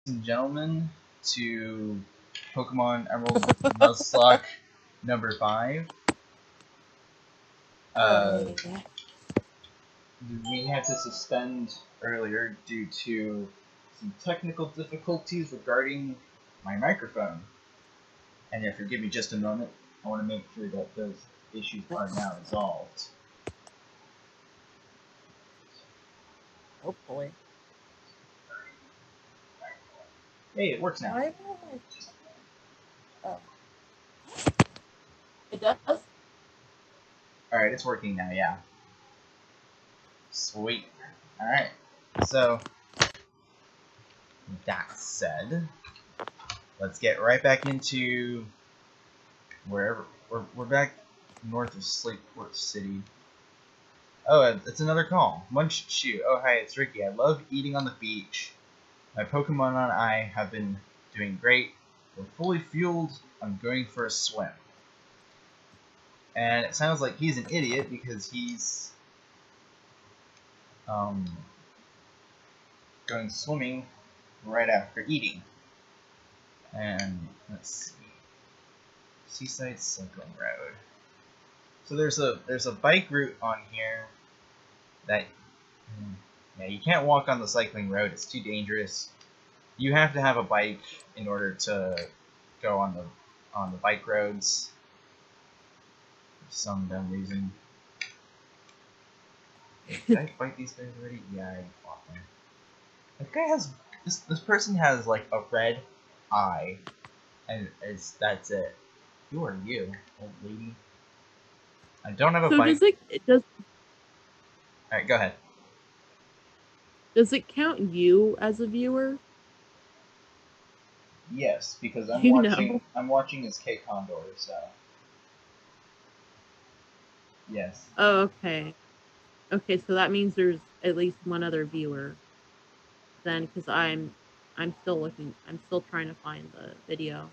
and gentlemen, to Pokemon Emerald Nuzlocke number 5. We had to suspend earlier due to some technical difficulties regarding my microphone. And if you give me just a moment, I want to make sure that those issues are now resolved. Hopefully. Hey, it works now. Oh. It does? Alright, it's working now, yeah. Sweet. Alright, so that said, let's get right back into wherever. We're back north of Slateport City. Oh, it's another call. Shoot. Oh, hi, it's Ricky. I love eating on the beach. My Pokemon and I have been doing great. We're fully fueled. I'm going for a swim. And it sounds like he's an idiot because he's going swimming right after eating. And let's see. Seaside Cycling Road. So there's a bike route on here that you can't walk on the cycling road. It's too dangerous. You have to have a bike in order to go on the bike roads. For some dumb reason. Did I fight these guys already? Yeah, I fought them. This guy has this person has like a red eye, and that's it. Who are you, old lady? I don't have a bike. Does Alright, go ahead. Does it count you as a viewer? Yes, because I'm watching as FoxKondor, so yes. Oh, okay. Okay, so that means there's at least one other viewer. Then, because I'm still looking. I'm still trying to find the video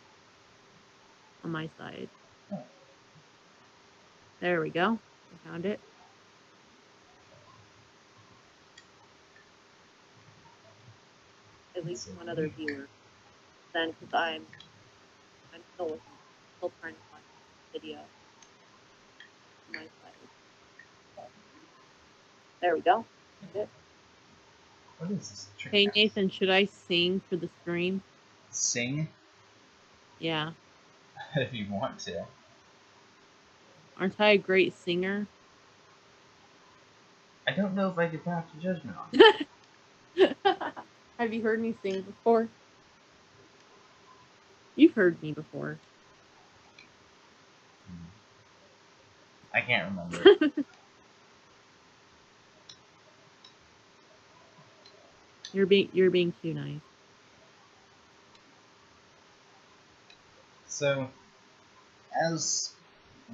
on my side. Oh. There we go. I found it. At least one other viewer. Then, because I'm still looking. Still trying to find the video on my side. There we go. Found it. What is this? Hey Nathan, should I sing for the stream? Sing? Yeah. If you want to. Aren't I a great singer? I don't know if I could pass the judgment on. Have you heard me sing before? You've heard me before. I can't remember. You're being too nice. So, as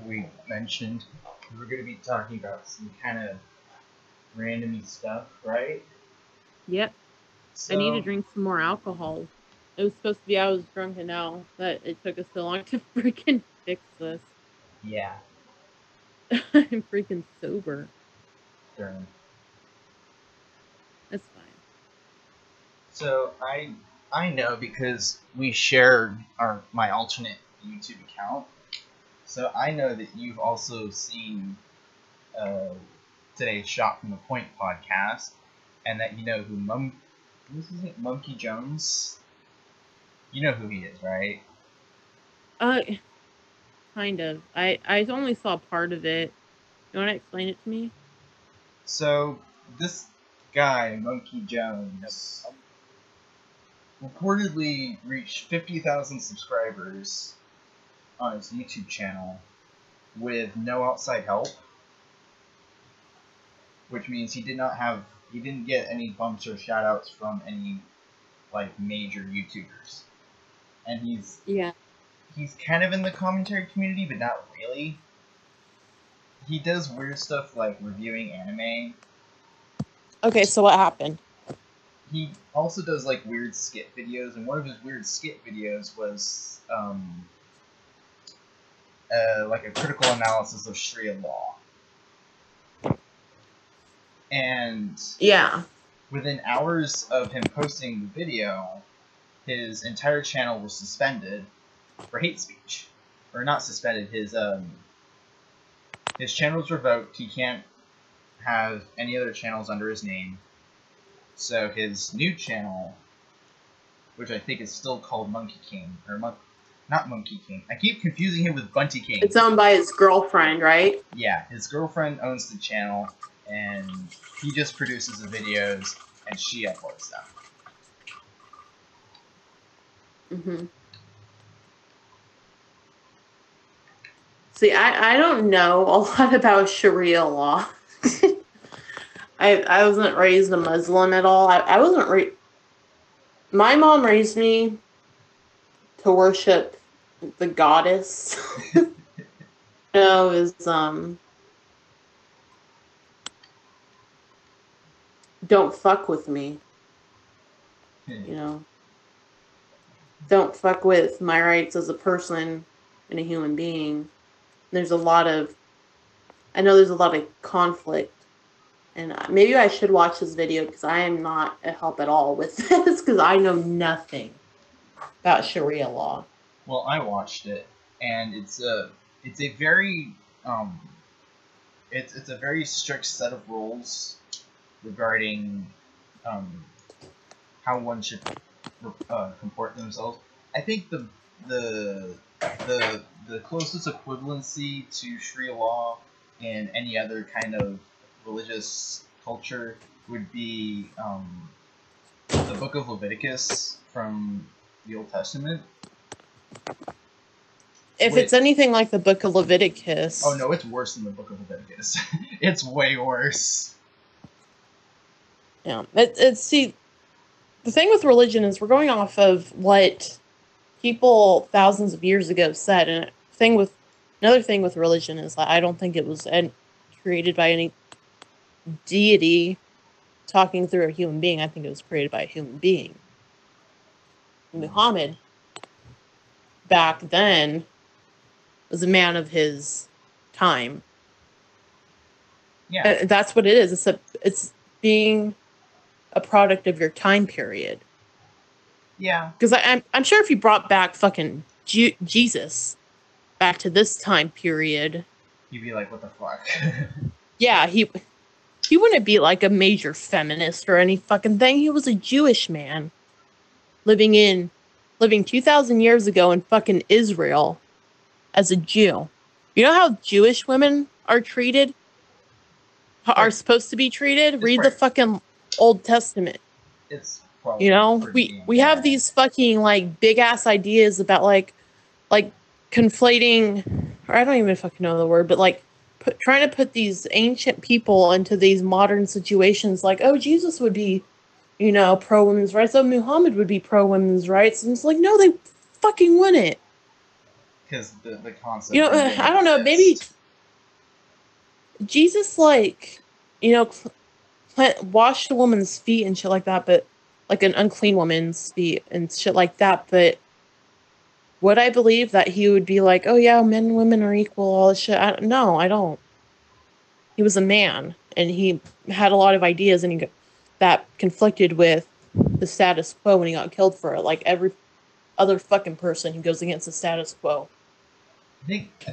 we mentioned, we were going to be talking about some kind of randomy stuff, right? Yep. So, I need to drink some more alcohol. It was supposed to be I was drunk, and now that it took us so long to freaking fix this. Yeah. I'm freaking sober. Darn. That's fine. So I know because we shared my alternate YouTube account. So I know that you've also seen today's Shot from the Point podcast, and that you know who what's his name? Monkey Jones. You know who he is, right? Kind of. I only saw part of it. You want to explain it to me? So this guy, Monkey Jones, reportedly reached 50,000 subscribers on his YouTube channel with no outside help, which means he didn't get any bumps or shoutouts from any like major YouTubers, and he's kind of in the commentary community, but not really. He does weird stuff like reviewing anime. Okay, so what happened? He also does like weird skit videos, and one of his weird skit videos was like a critical analysis of Sharia law. And yeah, within hours of him posting the video, his entire channel was suspended for hate speech, or not suspended. His channel was revoked. He can't have any other channels under his name. So his new channel, which I think is still called Monkey King, or not Monkey King. I keep confusing him with Bunty King. It's owned by his girlfriend, right? Yeah, his girlfriend owns the channel, and he just produces the videos, and she uploads them. Mm-hmm. See, I don't know a lot about Sharia law. I wasn't raised a Muslim at all. I wasn't my mom raised me to worship the goddess. Is don't fuck with me. You know. Don't fuck with my rights as a person and a human being. There's a lot of conflict. And maybe I should watch this video because I am not a help at all with this because I know nothing about Sharia law. Well, I watched it, and it's a very it's a very strict set of rules regarding how one should comport themselves. I think the closest equivalency to Sharia law in any other kind of religious culture would be the Book of Leviticus from the Old Testament. If it's anything like the Book of Leviticus... Oh no, it's worse than the Book of Leviticus. It's way worse. Yeah, see, the thing with religion is we're going off of what people thousands of years ago said, and another thing with religion is that I don't think it was created by any deity talking through a human being. I think it was created by a human being. Muhammad, back then, was a man of his time. Yeah, that's what it is. It's being a product of your time period. Yeah, because I'm sure if you brought back fucking Jesus back to this time period, you'd be like, what the fuck? Yeah, he wouldn't be like a major feminist or any fucking thing. He was a Jewish man living 2,000 years ago in fucking Israel as a Jew. You know how Jewish women are treated? Are supposed to be treated? Read the fucking Old Testament. It's probably we have these fucking like big ass ideas about like conflating, or I don't even fucking know the word, but like trying to put these ancient people into these modern situations. Like, oh, Jesus would be, pro women's rights. Oh, Muhammad would be pro women's rights. And it's like, no, they fucking wouldn't. Because the concept. I don't know. Maybe Jesus, washed a woman's feet and shit like that, but like an unclean woman's feet and shit like that. But would I believe that he would be like, oh yeah, men and women are equal, all this shit? No, I don't. He was a man, and he had a lot of ideas, and that conflicted with the status quo when he got killed for it. Like every other fucking person who goes against the status quo. I think I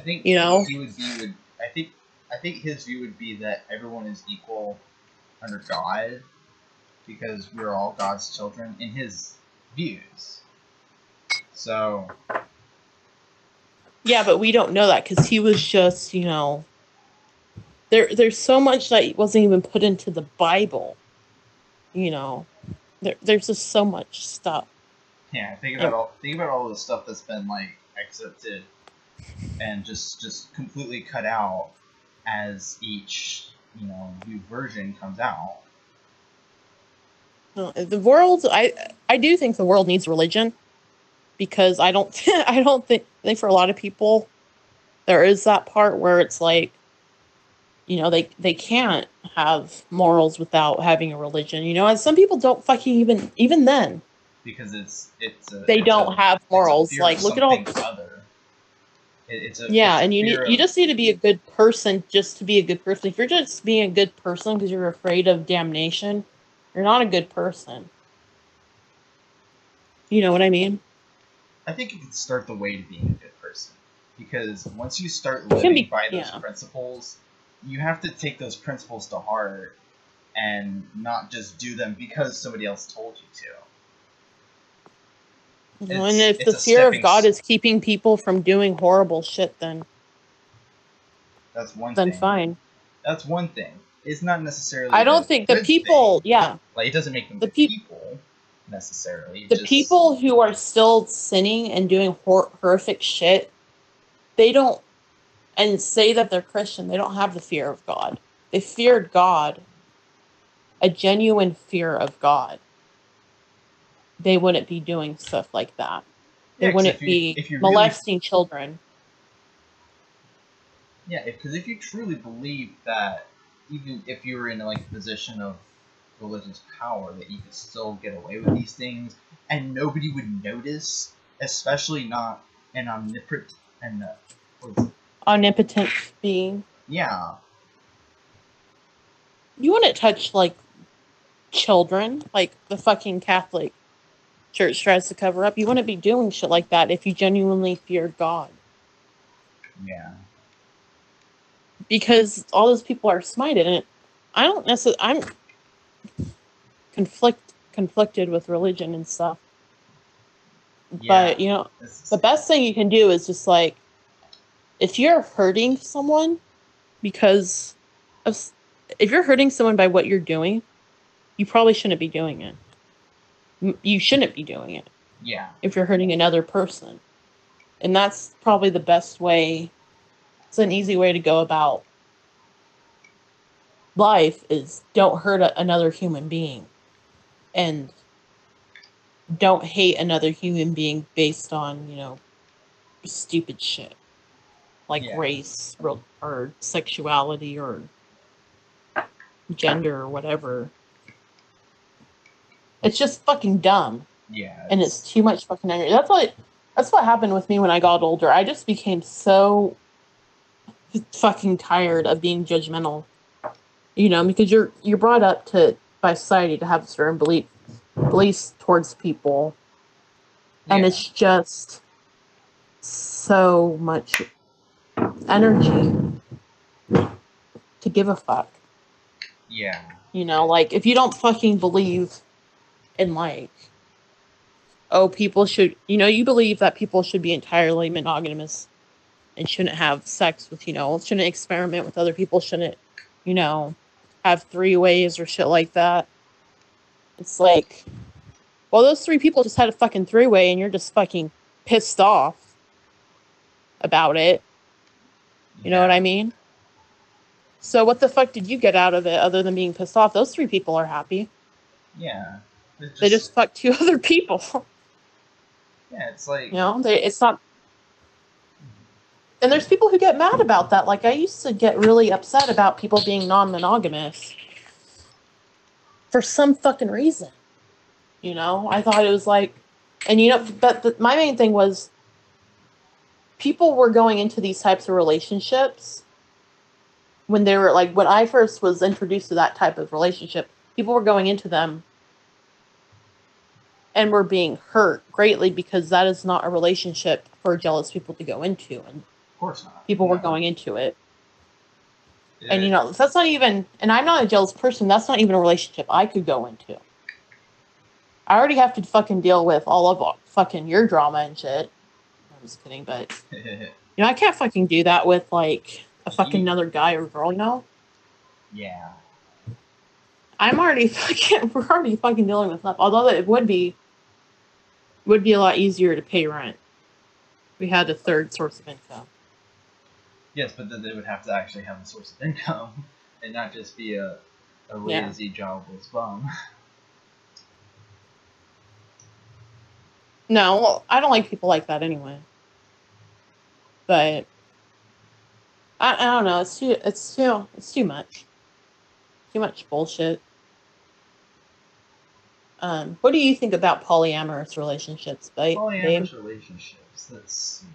think his view would be that everyone is equal under God, because we're all God's children in his views. So yeah, but we don't know that because he was just, there's so much that wasn't even put into the Bible. There's just so much stuff. Yeah, think about all the stuff that's been like excerpted and just completely cut out as each new version comes out. The world, I do think the world needs religion, because I think for a lot of people there is that part where it's like, they can't have morals without having a religion. And some people don't fucking even then. Because they don't have morals. Like, look at all. And you just need to be a good person just to be a good person. If you're just being a good person because you're afraid of damnation, you're not a good person. You know what I mean? I think it could start the way to being a good person. Because once you start It can living be, by those yeah. principles, you have to take those principles to heart and not just do them because somebody else told you to. And if It's the a fear of God stepping. is keeping people from doing horrible shit, then That's one thing. fine. That's one thing. It's not necessarily I don't the think the good people, thing. yeah, Like, it doesn't make them the good people necessarily. It the just people who are still sinning and doing horrific shit, they don't, and say that they're Christian, they don't have the fear of God. They feared God, a genuine fear of God. They wouldn't be doing stuff like that. They yeah. Because wouldn't be if you really molesting children. yeah, because if you truly believe that even if you were in like a position of religious power, that you could still get away with these things and nobody would notice, especially not an omnipotent and what is it? Omnipotent being. Yeah, You wouldn't touch, like, children, like the fucking Catholic Church tries to cover up. You wouldn't be doing shit like that if you genuinely feared God. yeah, Because all those people are smited, and I don't necessarily. I'm conflicted with religion and stuff. yeah. But, you know, It's the the same. best thing you can do is just, like, if you're hurting someone because of, if you're hurting someone by what you're doing, you probably shouldn't be doing it. You shouldn't be doing it Yeah, if you're hurting another person. And that's probably the best way. It's an easy way to go about life is don't hurt another human being. And don't hate another human being based on, you know, stupid shit. Like yeah, race or sexuality or gender or whatever. It's just fucking dumb. yeah. And it's too much fucking energy. That's what happened with me when I got older. I just became so fucking tired of being judgmental. You know, because you're brought up to by society to have certain beliefs towards people. And Yeah. it's just so much energy to give a fuck. Yeah. You know, like, if you don't fucking believe in, like, oh, people should, you know, you believe that people should be entirely monogamous and shouldn't have sex with, you know, shouldn't experiment with other people, shouldn't, you know, have 3 ways or shit like that. It's like, well, those 3 people just had a fucking 3-way and you're just fucking pissed off about it. You know what I mean? So what the fuck did you get out of it other than being pissed off? Those 3 people are happy. Yeah. It's They just just fucked 2 other people. yeah. It's like You know, it's not. And there's people who get mad about that. Like, I used to get really upset about people being non-monogamous for some fucking reason. You know, I thought it was like, and you know, but my main thing was people were going into these types of relationships when they were like, when I first was introduced to that type of relationship, people were going into them and were being hurt greatly because that is not a relationship for jealous people to go into. And of course not. people were No. going into it. And, you It, know, that's not even, and I'm not a jealous person. That's not even a relationship I could go into. I already have to fucking deal with all of fucking your drama and shit. I'm just kidding, but, you know, I can't fucking do that with, like, a fucking you, another guy or girl, you know? yeah. We're already fucking dealing with enough. Although it would be a lot easier to pay rent. We had a third source of income. Yes, but then they would have to actually have a source of income and not just be a lazy, jobless bum. No, well, I don't like people like that anyway. But I don't know. It's too much. Too much bullshit. What do you think about polyamorous relationships, babe? Polyamorous relationships. Let's see.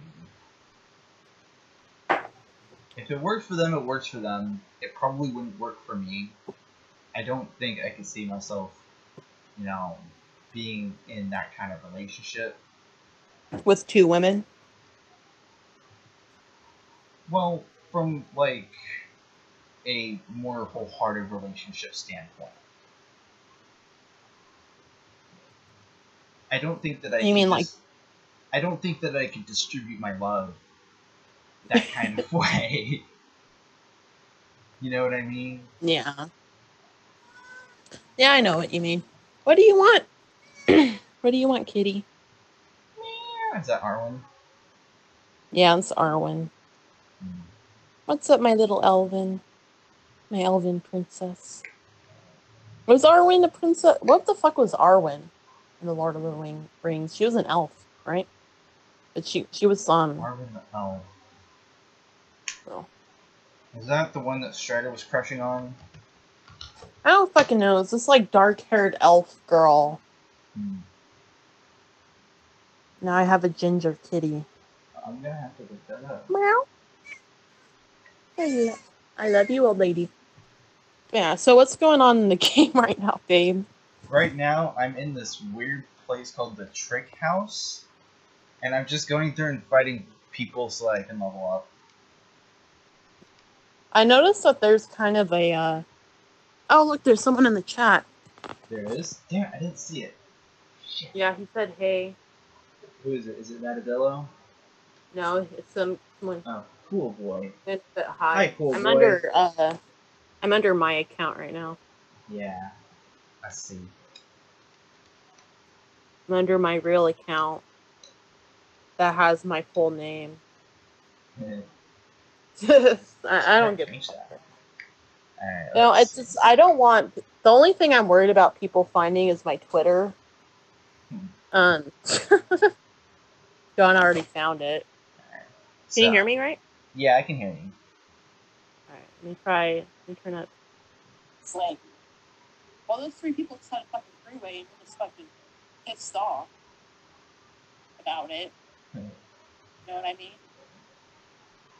If it works for them, it works for them. It probably wouldn't work for me. I don't think I could see myself, you know, being in that kind of relationship. With 2 women. Well, from like a more wholehearted relationship standpoint. I don't think that I don't think that I could distribute my love that kind of way. You know what I mean? Yeah. Yeah, I know what you mean. What do you want? What do you want, kitty? Yeah, is that Arwen? Yeah, it's Arwen. Hmm. What's up, my little elven? My elven princess. Was Arwen a princess? What the fuck was Arwen in the Lord of the Rings? She was an elf, right? But she was Arwen the Elf. So. Is that the one that Strider was crushing on? I don't fucking know. It's this like dark-haired elf girl. Hmm. Now I have a ginger kitty. I'm gonna have to look that up. Meow. I love you, old lady. Yeah, so what's going on in the game right now, babe? Right now, I'm in this weird place called the Trick House, and I'm just going through and fighting people so I can level up. I noticed that there's kind of a, oh, look, there's someone in the chat. There it is. Damn, I didn't see it. Shit. Yeah, he said, hey. Who is it? Is it Matadillo? No, it's someone. Oh, cool boy. It's hi. Hi, cool I'm boy. I'm under my account right now. Yeah, I see. I'm under my real account that has my full name. I don't get that. Alright, no, it's just I don't want. The only thing I'm worried about people finding is my Twitter. John already found it. Right. Can you hear me right? Yeah, I can hear you. Alright, let me turn up. It's like, well, those 3 people just had a fucking freeway and you're just fucking pissed off about it. You know what I mean?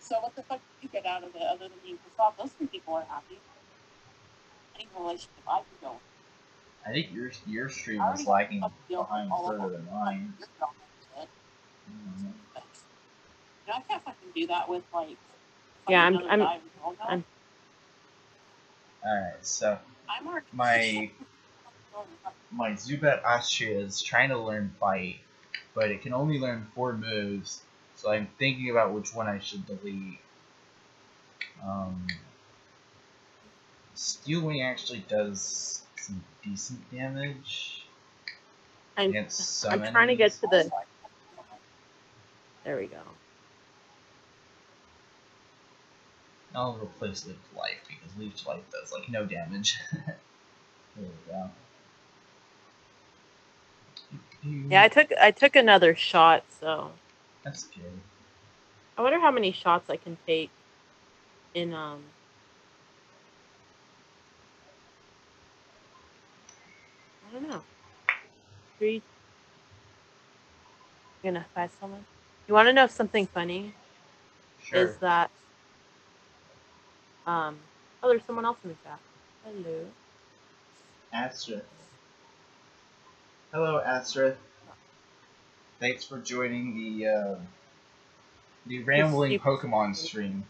So what the fuck did you get out of it other than being pissed off? Those 3 people are happy. Any relationship I can go. I think your stream is lagging behind further than mine. I can't fucking do that with like. Yeah, I'm Alright, so my Zubat Astria is trying to learn Bite, but it can only learn 4 moves, so I'm thinking about which one I should delete. Steel Wing actually does some decent damage. I'm trying to get to the. There we go. I'll replace Leech Life because Leech Life does like no damage. There we go. Yeah, I took another shot, so. That's good. I wonder how many shots I can take in I don't know. 3. I'm gonna find someone. You want to know something funny? Sure. Is that oh, there's someone else in the chat. Hello. Astra. Hello, Astra. Thanks for joining the rambling Pokemon stream.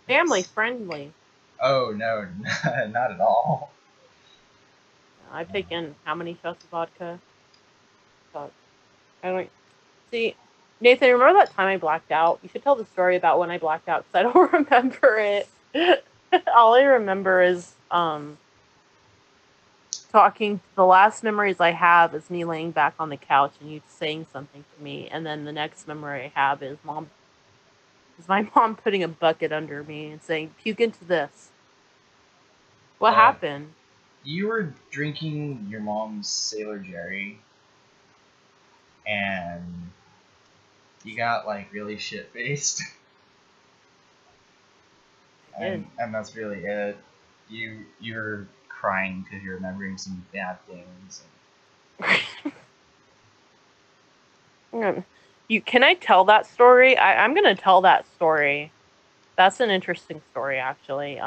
Family friendly. Oh no, not at all. I've taken how many shots of vodka? But I don't see. Nathan, remember that time I blacked out? You should tell the story about when I blacked out because I don't remember it. All I remember is talking. The last memories I have is me laying back on the couch and you saying something to me, and then the next memory I have is my mom putting a bucket under me and saying, "Puke into this." What happened? You were drinking your mom's Sailor Jerry, and you got like really shit faced. And that's really it. You're crying because you're remembering some bad things. Can I tell that story? I'm gonna tell that story. That's an interesting story, actually.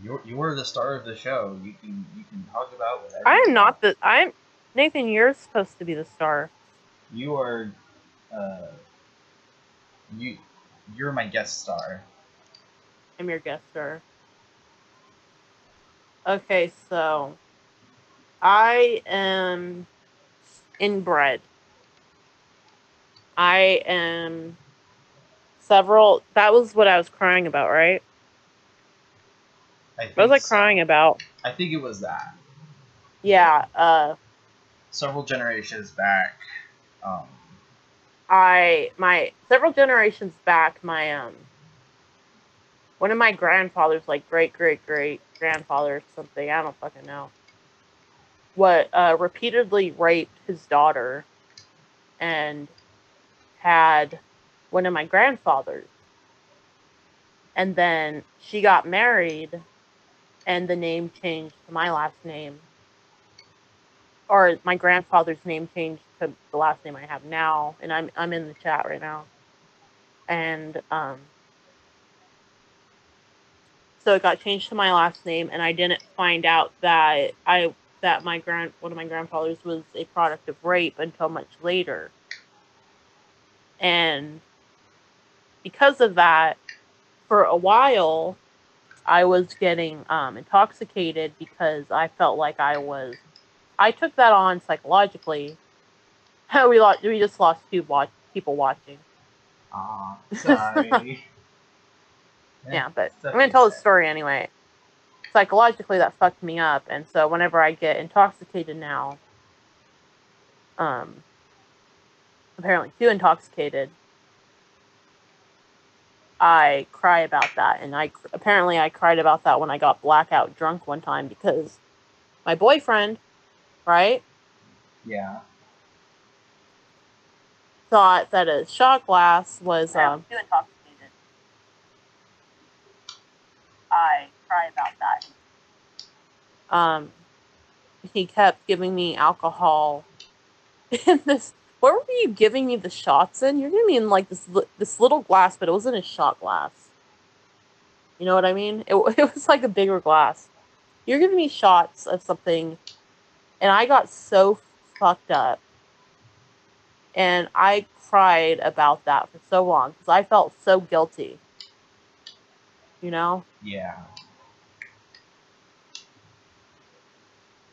You're the star of the show. You can talk about whatever. I am you not want. I'm Nathan. You're supposed to be the star. You are. You're my guest star. I'm your guest star. Okay, so I am inbred. I am several. That was what I was crying about, right? I What was think I crying about? I think it was that. Yeah. Several generations back. My several generations back, my one of my grandfathers, like great grandfather or something, I don't fucking know, what repeatedly raped his daughter and had one of my grandfathers. And then she got married and the name changed to my last name. Or my grandfather's name changed to the last name I have now, and I'm in the chat right now. And so it got changed to my last name, and I didn't find out that one of my grandfathers was a product of rape until much later. And because of that, for a while, I was getting intoxicated because I felt like I took that on psychologically. We just lost people watching. Sorry. Yeah, but It's okay. I'm gonna tell the story anyway. Psychologically, that fucked me up, and so whenever I get intoxicated now, apparently too intoxicated, I cry about that, and I cried about that when I got blackout drunk one time because my boyfriend, right? Yeah. Thought that a shot glass was too intoxicated. I cry about that. He kept giving me alcohol in this. What were you giving me the shots in? You're giving me in like this little glass, but it wasn't a shot glass. You know what I mean? It was like a bigger glass. You're giving me shots of something, and I got so fucked up. And I cried about that for so long because I felt so guilty. You know? Yeah.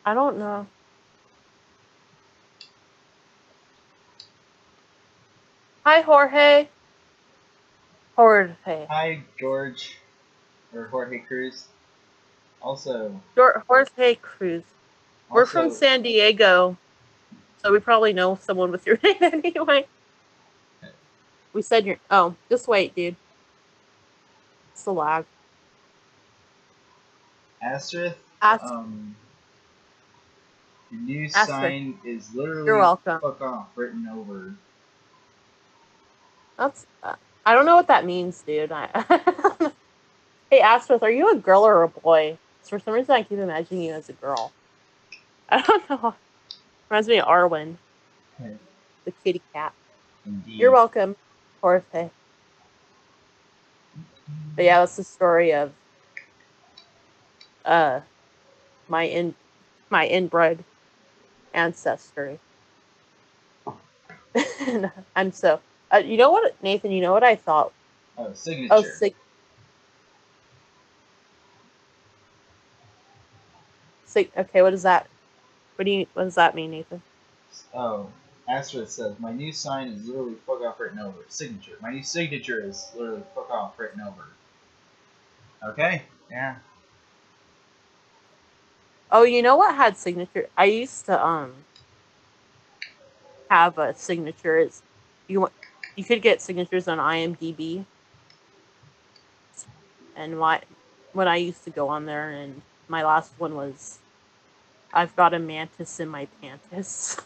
I don't know. Hi, Jorge. Jorge. Hi, George, or Jorge Cruz. Also, Jorge Cruz. We're from San Diego, so we probably know someone with your name anyway. We said your... Oh, just wait, dude. It's the lag. Asterisk. The new sign is literally You're welcome. fuck off written over. That's... I don't know what that means, dude. Hey, Asterisk, are you a girl or a boy? For some reason, I keep imagining you as a girl. I don't know. Reminds me of Arwen, the kitty cat. Indeed. You're welcome, Jorge. But yeah, that's the story of my inbred ancestry. I'm so... you know what, Nathan? You know what I thought? Oh, signature. Okay, what is that? What does that mean, Nathan? Oh, Asterisk says, my new sign is literally fuck off written over. Signature. My new signature is literally fuck off written over. Okay? Yeah. Oh, you know what had signature? I used to have a signature. Is you could get signatures on IMDb, and when I used to go on there, and my last one was, I've got a mantis in my panties.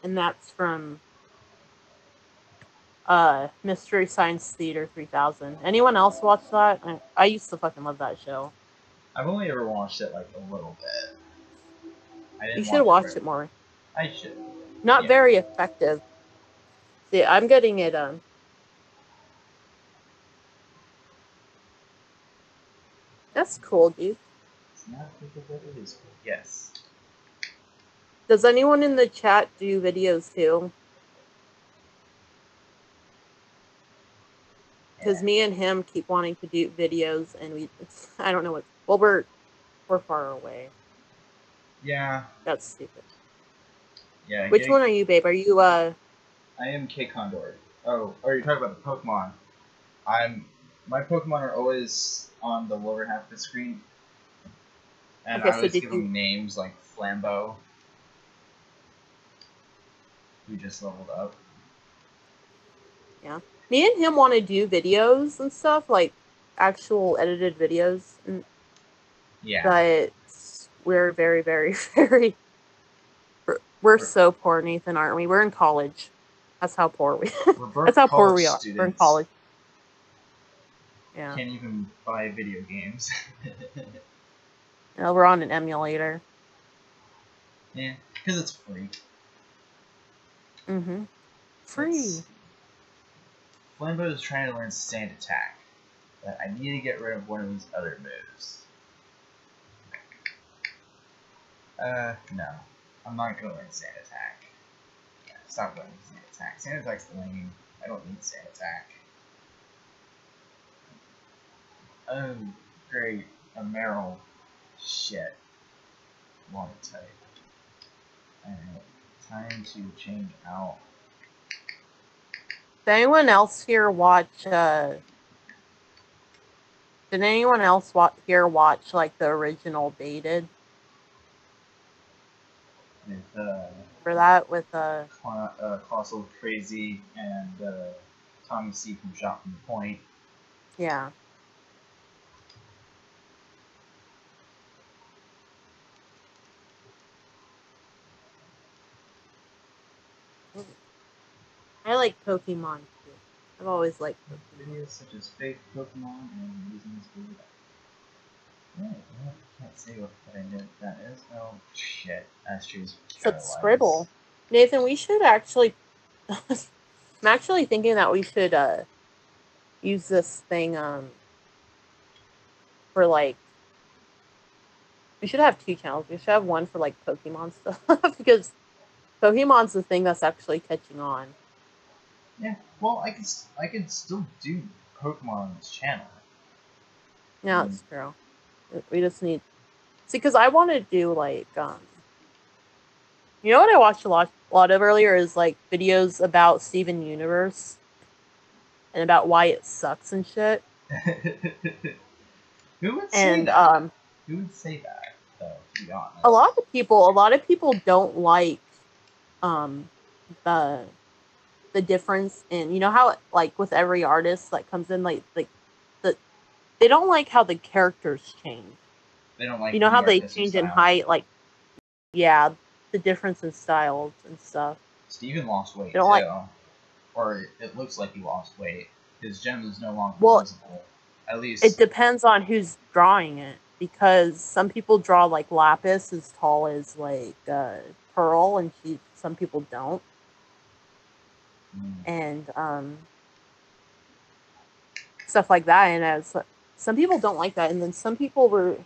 And that's from Mystery Science Theater 3000. Anyone else watch that? I used to fucking love that show. I've only ever watched it like a little bit. You should watch it more. I should. Not very effective. See, I'm getting it That's cool, dude. It's not cool, but it is cool. Yes. Does anyone in the chat do videos too? Because me and him keep wanting to do videos, and I don't know what. Well, we're far away. Yeah. That's stupid. Yeah. Which one are you, babe? Are you I am FoxKondor. Oh, you're talking about the Pokemon. My Pokemon are always on the lower half of the screen, and Okay, I always give them names like Flambeau, who just leveled up. Yeah. Me and him want to do videos and stuff, like actual edited videos. Yeah. But we're very, very, very... We're so poor, Nathan, aren't we? We're in college. That's how poor we That's how poor we are. Students. We're in college. Yeah. Can't even buy video games. No, we're on an emulator. Yeah, because it's free. Mm-hmm. Free. Flambeau is trying to learn Sand Attack, but I need to get rid of one of these other moves. No. I'm not gonna learn Sand Attack. Yeah, stop learning Sand Attack. Sand Attack's lame. I don't need Sand Attack. Oh, great. A Meryl. Shit. Water type. Alright. Time to change out. Did anyone else here watch, Did anyone else here watch, like, the original Dated? With, For that, with, Colossal Crazy and, Tommy C from Shot from the Point. Yeah. I like Pokemon too. I've always liked Pokemon. Videos such as fake Pokemon and using this food. I can't say what I know that is. Oh shit! Astros. It's Scribble. Nathan, we should actually. I'm actually thinking that we should use this thing for like. We should have 2 channels. We should have one for like Pokemon stuff because Pokemon's the thing that's actually catching on. Yeah, well, I can still do Pokemon on this channel. Yeah, that's true. We just need... See, because I want to do, like, you know what I watched a lot of earlier is, like, videos about Steven Universe and about why it sucks and shit. Who would say that? Who would say that, though, to be honest? A lot of people don't like, the difference in, you know how, like, with every artist that comes in, like they don't like how the characters change. They don't like, you know how they change in height, like, yeah, the difference in styles and stuff. Steven lost weight, too. Or it looks like he lost weight. His gem is no longer visible. At least... It depends on who's drawing it. Because some people draw, like, Lapis as tall as, like, Pearl, and some people don't. And, stuff like that. And some people don't like that. And then some people were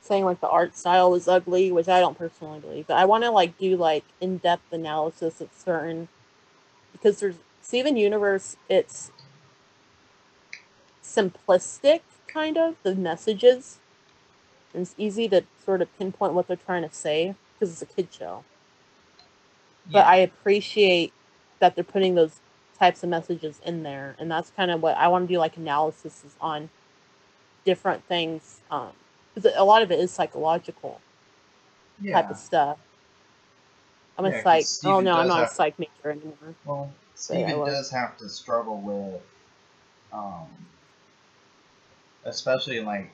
saying, like, the art style was ugly, which I don't personally believe. But I want to, like, do, like, in-depth analysis of certain... Because there's... Steven Universe, it's simplistic, kind of, the messages. And it's easy to sort of pinpoint what they're trying to say, because it's a kid show. Yeah. But I appreciate that they're putting those types of messages in there. And that's kind of what I want to do, like, analysis on different things. Because a lot of it is psychological type of stuff. I'm a psych. Oh, no, I'm not a psych major anymore. Well, Steven does have to struggle with, especially in, like,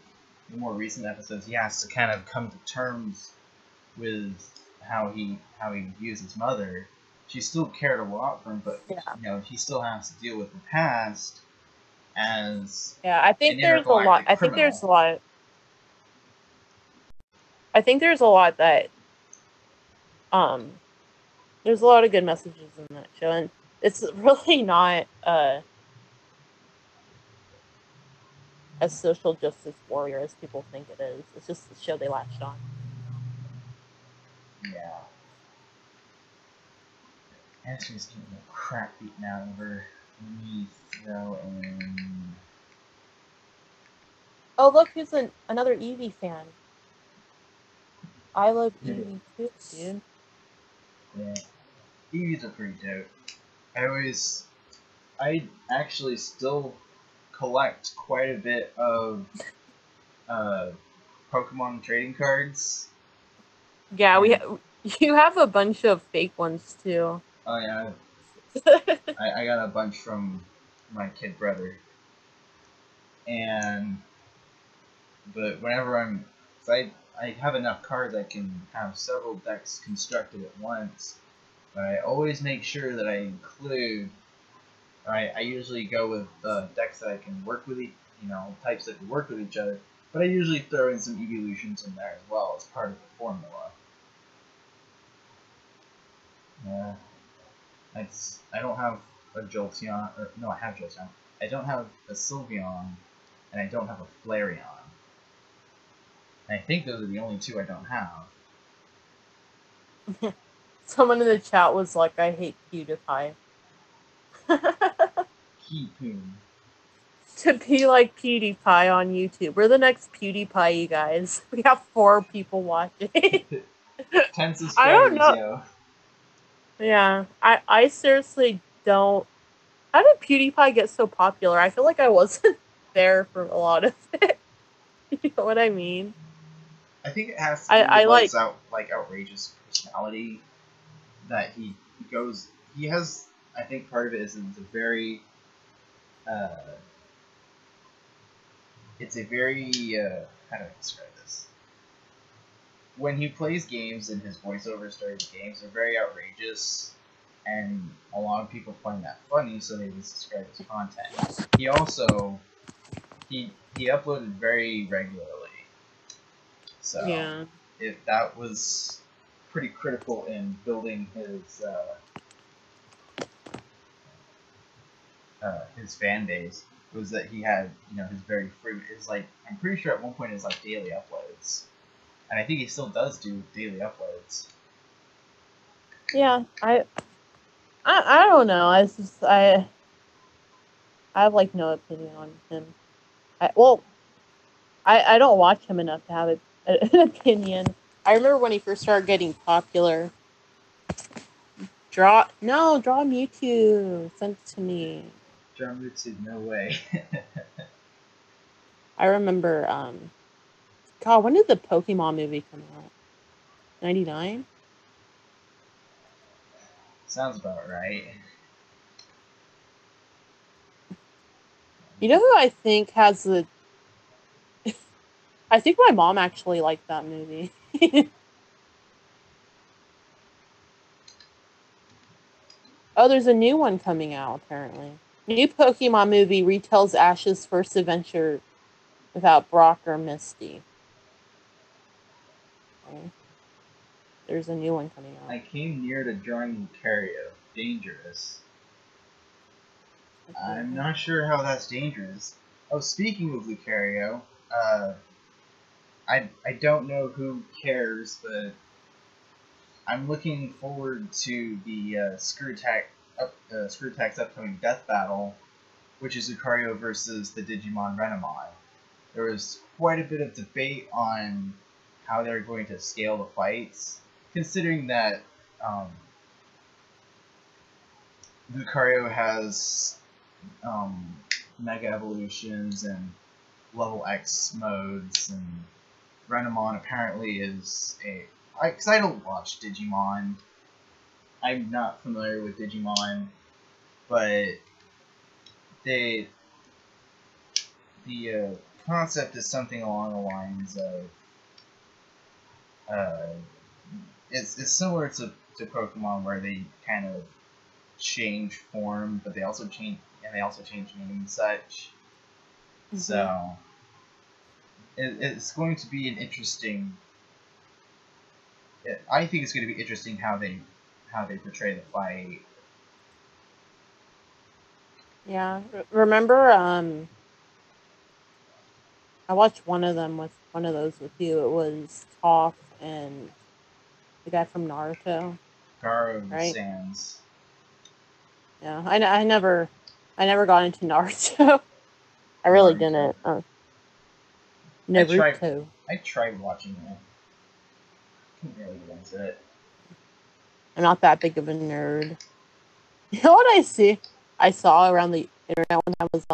the more recent episodes, he has to kind of come to terms with how he views his mother. She still cared a lot for him, but you know, he still has to deal with the past as I think there's a lot. I think there's a lot. I think there's a lot that there's a lot of good messages in that show, and it's really not as social justice warrior as people think it is. It's just the show they latched on. Yeah. Ashley's getting the crap beaten out of her. Let me throw in. Oh, look, who's another Eevee fan. I love Eevee too, dude. Yeah. Eevees are pretty dope. I actually still collect quite a bit of Pokemon trading cards. Yeah, you have a bunch of fake ones too. Oh yeah, I got a bunch from my kid brother, but whenever I have enough cards, I can have several decks constructed at once. But I always make sure that I include. I usually go with decks that I can work with, types that can work with each other. But I usually throw in some evolutions in there as well as part of the formula. Yeah, I don't have a Jolteon, or no, I have Jolteon. I don't have a Sylveon, and I don't have a Flareon. And I think those are the only two I don't have. Someone in the chat was like, I hate PewDiePie. Keepoon. To be like PewDiePie on YouTube. We're the next PewDiePie, you guys. We have 4 people watching. 10 subscribers, I don't know. yo. Yeah, I seriously don't. How did PewDiePie get so popular? I feel like I wasn't there for a lot of it. You know what I mean? I think it has to do I with like outrageous personality that he goes. He has. I think part of it is it's a very. It's a very. How do I describe this? When he plays games and his voiceovers during the games are very outrageous, and a lot of people find that funny, so they would subscribe to his content. He also he uploaded very regularly, so yeah. if that was pretty critical in building his fan base was that he had his very free. It's like I'm pretty sure at one point it's like daily uploads, and I think he still does do daily uploads. Yeah, I don't know. I have like no opinion on him. I don't watch him enough to have an opinion. I remember when he first started getting popular. Draw Mewtwo. Send it to me. Draw Mewtwo, no way. I remember. God, when did the Pokemon movie come out? 99? Sounds about right. You know who I think has the... I think my mom actually liked that movie. Oh, there's a new one coming out, apparently. New Pokemon movie retells Ash's first adventure without Brock or Misty. Okay. There's a new one coming out. I came near to drawing Lucario. Dangerous. Okay. I'm not sure how that's dangerous. Oh, speaking of Lucario, I don't know who cares, but I'm looking forward to the Screwtack's upcoming death battle, which is Lucario versus the Digimon Renamon. There was quite a bit of debate on how they're going to scale the fights, considering that Lucario has Mega Evolutions and Level X modes, and Renamon apparently is a... Because I don't watch Digimon. I'm not familiar with Digimon, but the concept is something along the lines of it's similar to Pokemon, where they kind of change form, but they also change name and such. Mm-hmm. So it's going to be an interesting. I think it's going to be interesting how they portray the fight. Yeah, remember I watched one of those with you. It was Toph and the guy from Naruto. Garo Right? Sans. Yeah, I never got into Naruto. I really didn't. Naruto. I tried watching it. Couldn't really get into it. I'm not that big of a nerd. You know what I saw around the internet one time was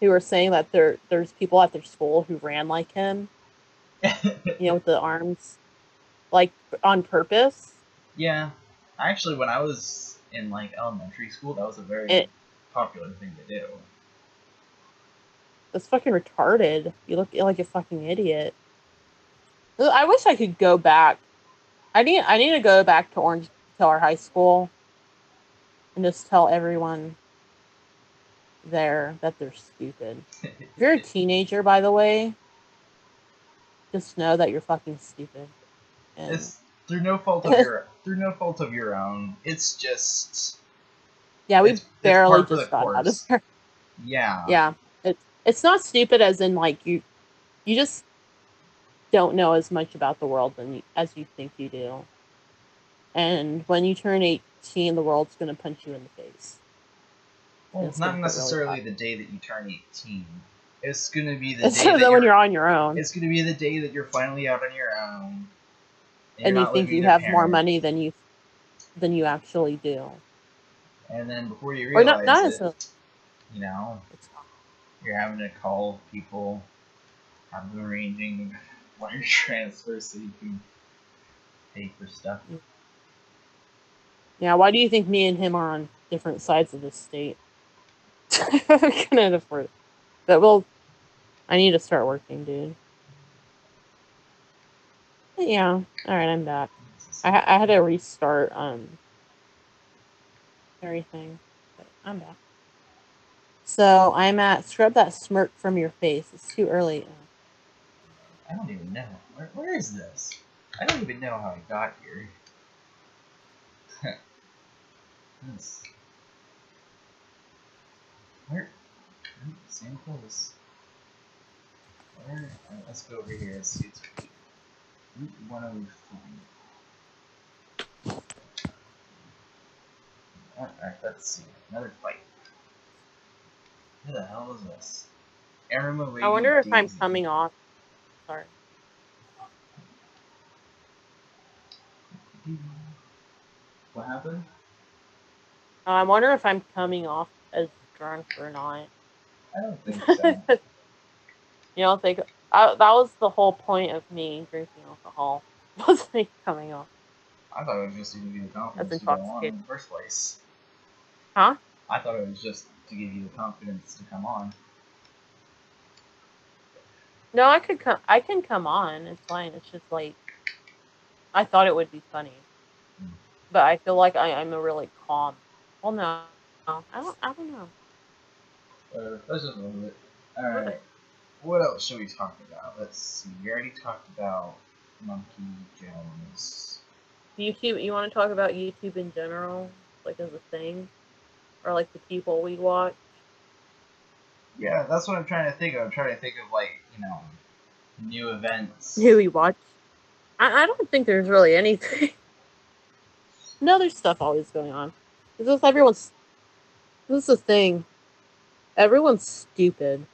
who were saying that there's people at their school who ran like him, with the arms, like on purpose. Yeah, actually, when I was in like elementary school, that was a very popular thing to do. That's fucking retarded. You look like a fucking idiot. I wish I could go back. I need to go back to our high school and just tell everyone there that they're stupid. If you're a teenager, by the way, just know that you're fucking stupid. And it's through no fault of your own. It's just we barely just got out of there. Yeah. Yeah. It's not stupid as in like you just don't know as much about the world as you think you do. And when you turn 18, the world's gonna punch you in the face. Well, it's not necessarily the day that you turn 18. It's gonna be the day that when you're on your own. It's gonna be the day that you're finally out on your own, and you think you have more money than you actually do. And then before you realize you're having to call people, have them arranging wire transfers so you can pay for stuff. Yeah, why do you think me and him are on different sides of the state? I couldn't afford it. But I need to start working, dude. But yeah, alright, I'm back. I had to restart everything, but I'm back. So I'm at scrub that smirk from your face. It's too early. I don't even know. Where is this? I don't even know how I got here. Where? Sample is. Where? Let's go over here. Let's see. It's Route 103. Alright, let's see. Another fight. Who the hell is this? I wonder if I'm coming off. Sorry. What happened? I wonder if I'm coming off as drunk or not. I don't think so. You don't think? That was the whole point of me drinking alcohol. Was me coming off. I thought it was just to give you the confidence to go on in the first place. Huh? I thought it was just to give you the confidence to come on. No, I can come on. It's fine. It's just like I thought it would be funny, but I feel like I'm a really calm. Well, no, I don't know. Let's just move it. All right. What else should we talk about? Let's see. We already talked about Monkey Jones. YouTube. You want to talk about YouTube in general, like as a thing, or like the people we watch? Yeah, that's what I'm trying to think of. I'm trying to think of like new events. Who we watch? I don't think there's really anything. No, there's stuff always going on. This is the thing. Everyone's stupid.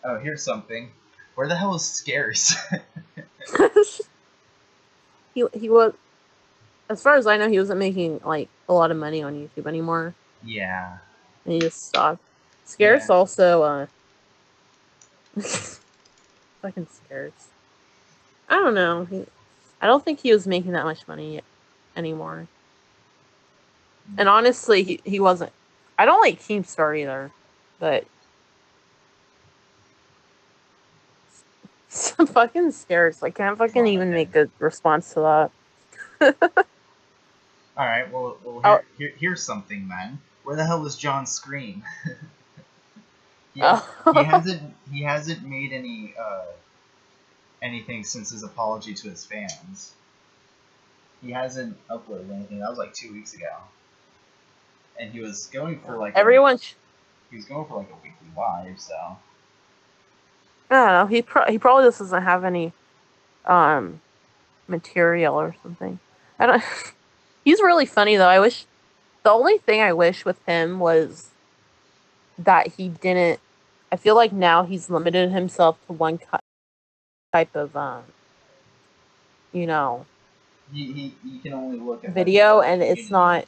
Oh, here's something. Where the hell is Scares? he was, as far as I know, he wasn't making like a lot of money on YouTube anymore. Yeah. And he just stopped. Scares also fucking Scares. I don't know. I don't think he was making that much money anymore. And honestly, he wasn't. I don't like Keemstar either, but some fucking Scares. I can't fucking even make a response to that. All right. Well, here's something then. Where the hell is John Scream? he hasn't made anything since his apology to his fans. He hasn't uploaded anything. That was like 2 weeks ago, and he was going for like everyone. He's going for like a weekly live, so. I don't know. He probably just doesn't have any material or something. I don't. He's really funny though. The only thing I wish with him was that he didn't. I feel like now he's limited himself to one type of you know, He can only look at video, like, and it's not.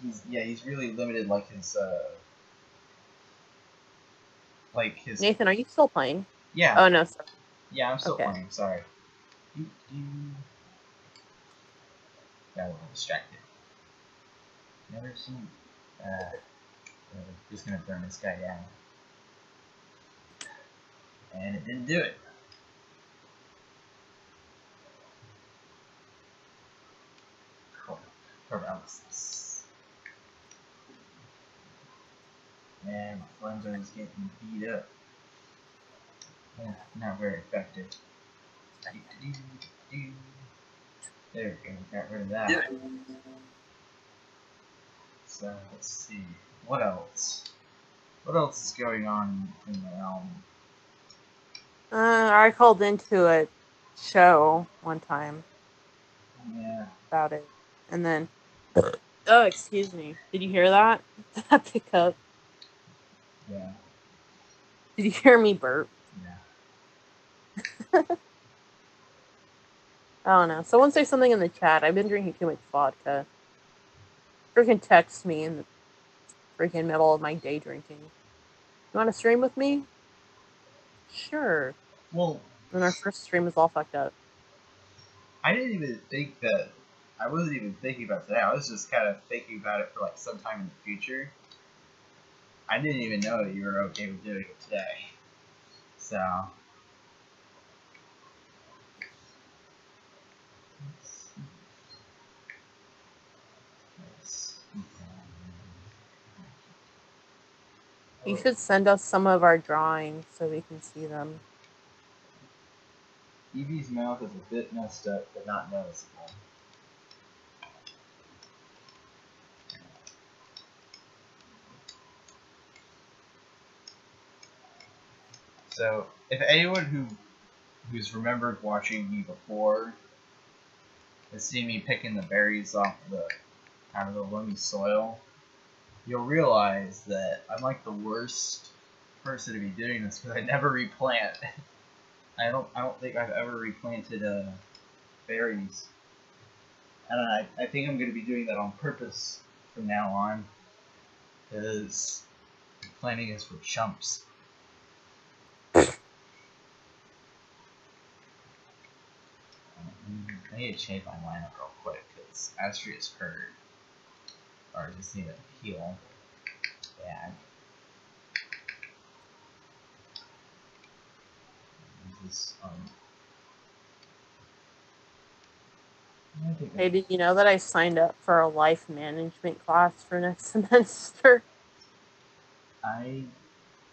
He's really limited, like his. Nathan, are you still playing? Yeah. Oh no. Sorry. Yeah, I'm still Okay. playing. Sorry. Got a little distracted. Never seen. Just gonna burn this guy down, and it didn't do it. Paralysis. Man, Flanger is getting beat up. Yeah, not very effective. There we go, got rid of that. So, let's see. What else? What else is going on in the realm? I called into a show one time. Yeah. About it, and then. Oh, excuse me. Did you hear that? Did that pick up? Yeah. Did you hear me burp? Yeah. I don't know. Someone say something in the chat. I've been drinking too much vodka. Freaking text me in the freaking middle of my day drinking. You want to stream with me? Sure. Well, Then our first stream is all fucked up. I didn't even think that. I wasn't even thinking about today. I was just kind of thinking about it for like some time in the future. I didn't even know that you were okay with doing it today. So. You should send us some of our drawings so we can see them. Evie's mouth is a bit messed up, but not noticeable. So, if anyone who's remembered watching me before has seen me picking the berries off out of the loamy soil, you'll realize that I'm like the worst person to be doing this because I never replant. I don't think I've ever replanted berries, and I think I'm going to be doing that on purpose from now on, because planting is for chumps. I need to change my lineup real quick because Astria is hurt, or I just need to heal. Yeah. This, Hey, did you know that I signed up for a life management class for next semester? I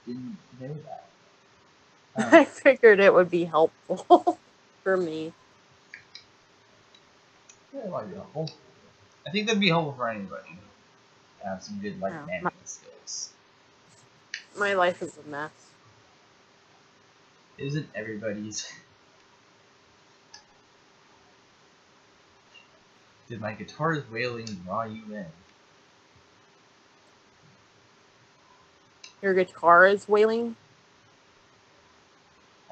didn't know that. I figured it would be helpful for me. Yeah, it might be helpful. I think that'd be helpful for anybody to have some good life management skills. My life is a mess. Isn't everybody's? Did my guitar's wailing draw you in? Your guitar is wailing?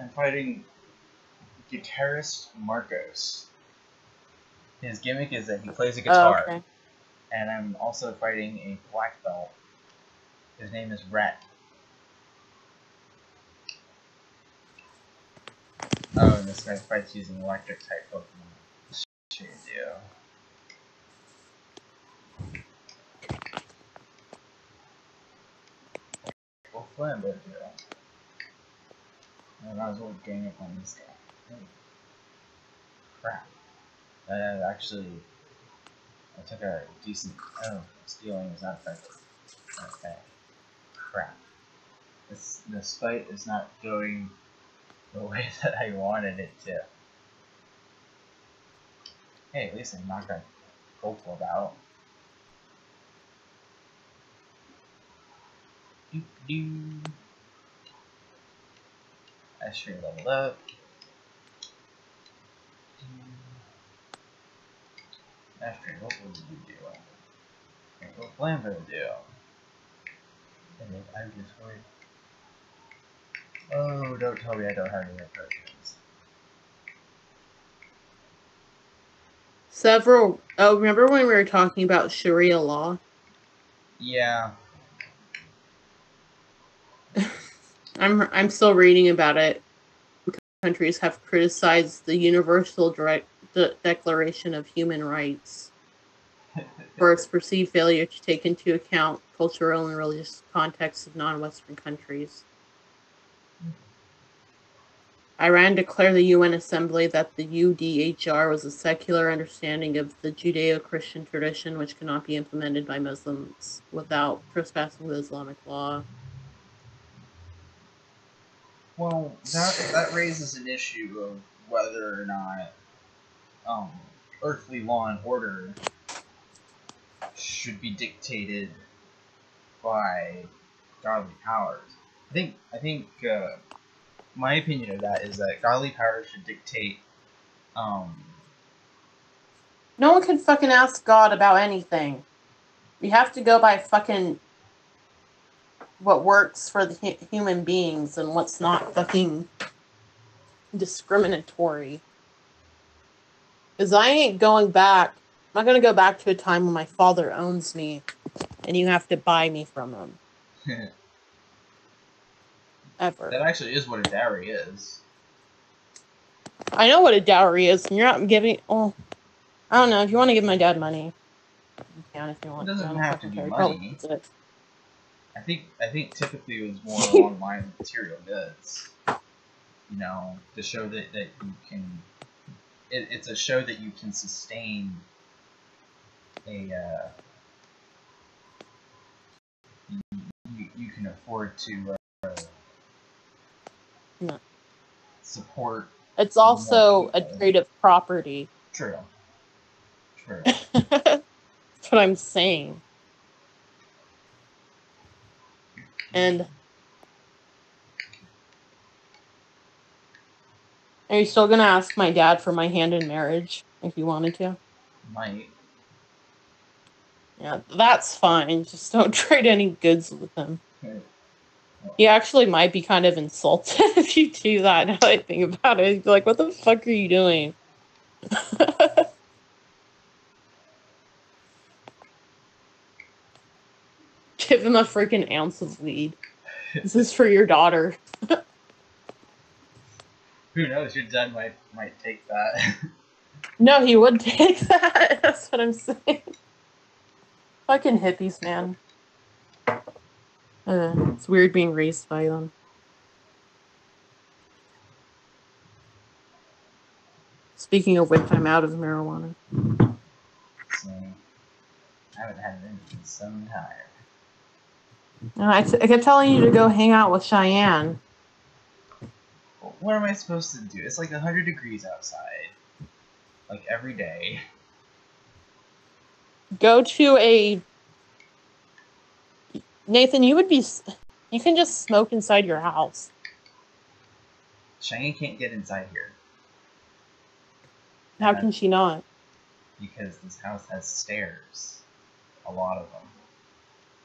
I'm fighting guitarist Marcos. His gimmick is that he plays a guitar. Oh, okay. And I'm also fighting a black belt. His name is Rat. Oh, and this guy fights using electric type Pokemon. This should do. Well, Flambo do. I might as well gang up on this guy. Hey. Crap. Actually, I took a decent. Oh, stealing is not effective. Okay. Crap. This fight is not going the way that I wanted it to. Hey, at least I'm not gonna hopeful about. Astray leveled up. Astray, what will you do? Okay, what Blambo do? And then I'm just worried. Oh, don't tell me I don't have any potions. Oh, remember when we were talking about Sharia law? Yeah. I'm still reading about it. Countries have criticized the Universal Declaration of Human Rights for its perceived failure to take into account cultural and religious contexts of non-Western countries. Iran declared the UN Assembly that the UDHR was a secular understanding of the Judeo-Christian tradition which cannot be implemented by Muslims without trespassing with Islamic law. Well, that raises an issue of whether or not earthly law and order should be dictated by godly powers. I think my opinion of that is that godly powers should dictate. No one can fucking ask God about anything. We have to go by fucking what works for the human beings and what's not fucking discriminatory. Because I ain't going back. I'm not going to go back to a time when my father owns me and you have to buy me from him. Ever. That actually is what a dowry is. I know what a dowry is, and you're not giving. Oh, I don't know. If you want to give my dad money, you can. If you want, it doesn't have to be money. I think typically it was more along the line of material goods. You know, to show that you can. It's a show that you can sustain a. You can afford to no. Support. It's also a trade of property. True. That's what I'm saying. And are you still gonna ask my dad for my hand in marriage if you wanted to? Might. Yeah, that's fine. Just don't trade any goods with him. He actually might be kind of insulted if you do that. Now that I think about it, he'd be like, "What the fuck are you doing?" Give him a freaking ounce of weed. This is for your daughter. Who knows? Your dad might take that. No, he would take that. That's what I'm saying. Fucking hippies, man. It's weird being raised by them. Speaking of which, I'm out of marijuana. Same. I haven't had it in some time. I kept telling you to go hang out with Cheyenne. Well, what am I supposed to do? It's like 100 degrees outside. Like every day. Go to a... Nathan, you can just smoke inside your house. Cheyenne can't get inside here. How can she not? Because this house has stairs. A lot of them.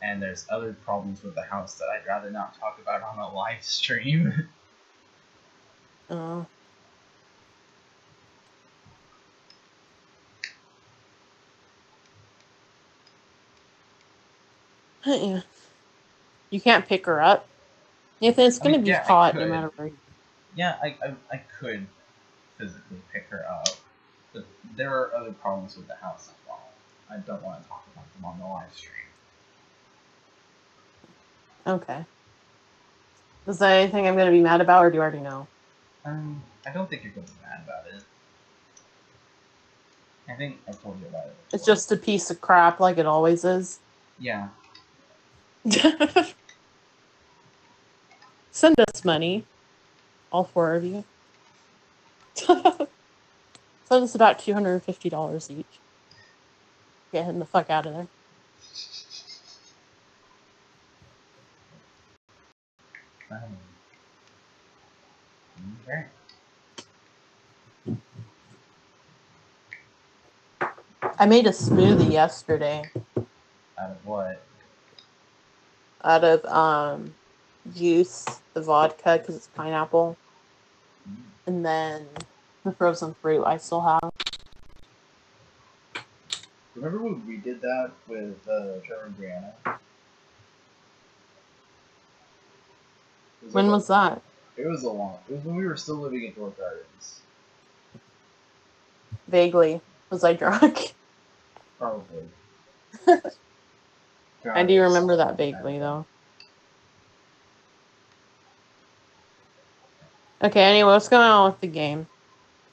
And there's other problems with the house that I'd rather not talk about on a live stream. Oh. Yeah. You can't pick her up. Nathan, it's going to be hot no matter where you go. Yeah, I could physically pick her up. But there are other problems with the house as well. I don't want to talk about them on the live stream. Okay. Is there anything I'm going to be mad about, or do you already know? I don't think you're going to be mad about it. I think I told you about it before. It's just a piece of crap like it always is. Yeah. Send us money. All 4 of you. Send us about $250 each. Getting the fuck out of there. Okay. I made a smoothie yesterday Out of what? out of juice, the vodka because it's pineapple, and then the frozen fruit I still have. Remember when we did that with Trevor and Brianna? When was that? It was when we were still living in Dork Gardens. Vaguely. Was I drunk? Probably. I do remember that vaguely, though. Okay, anyway, what's going on with the game?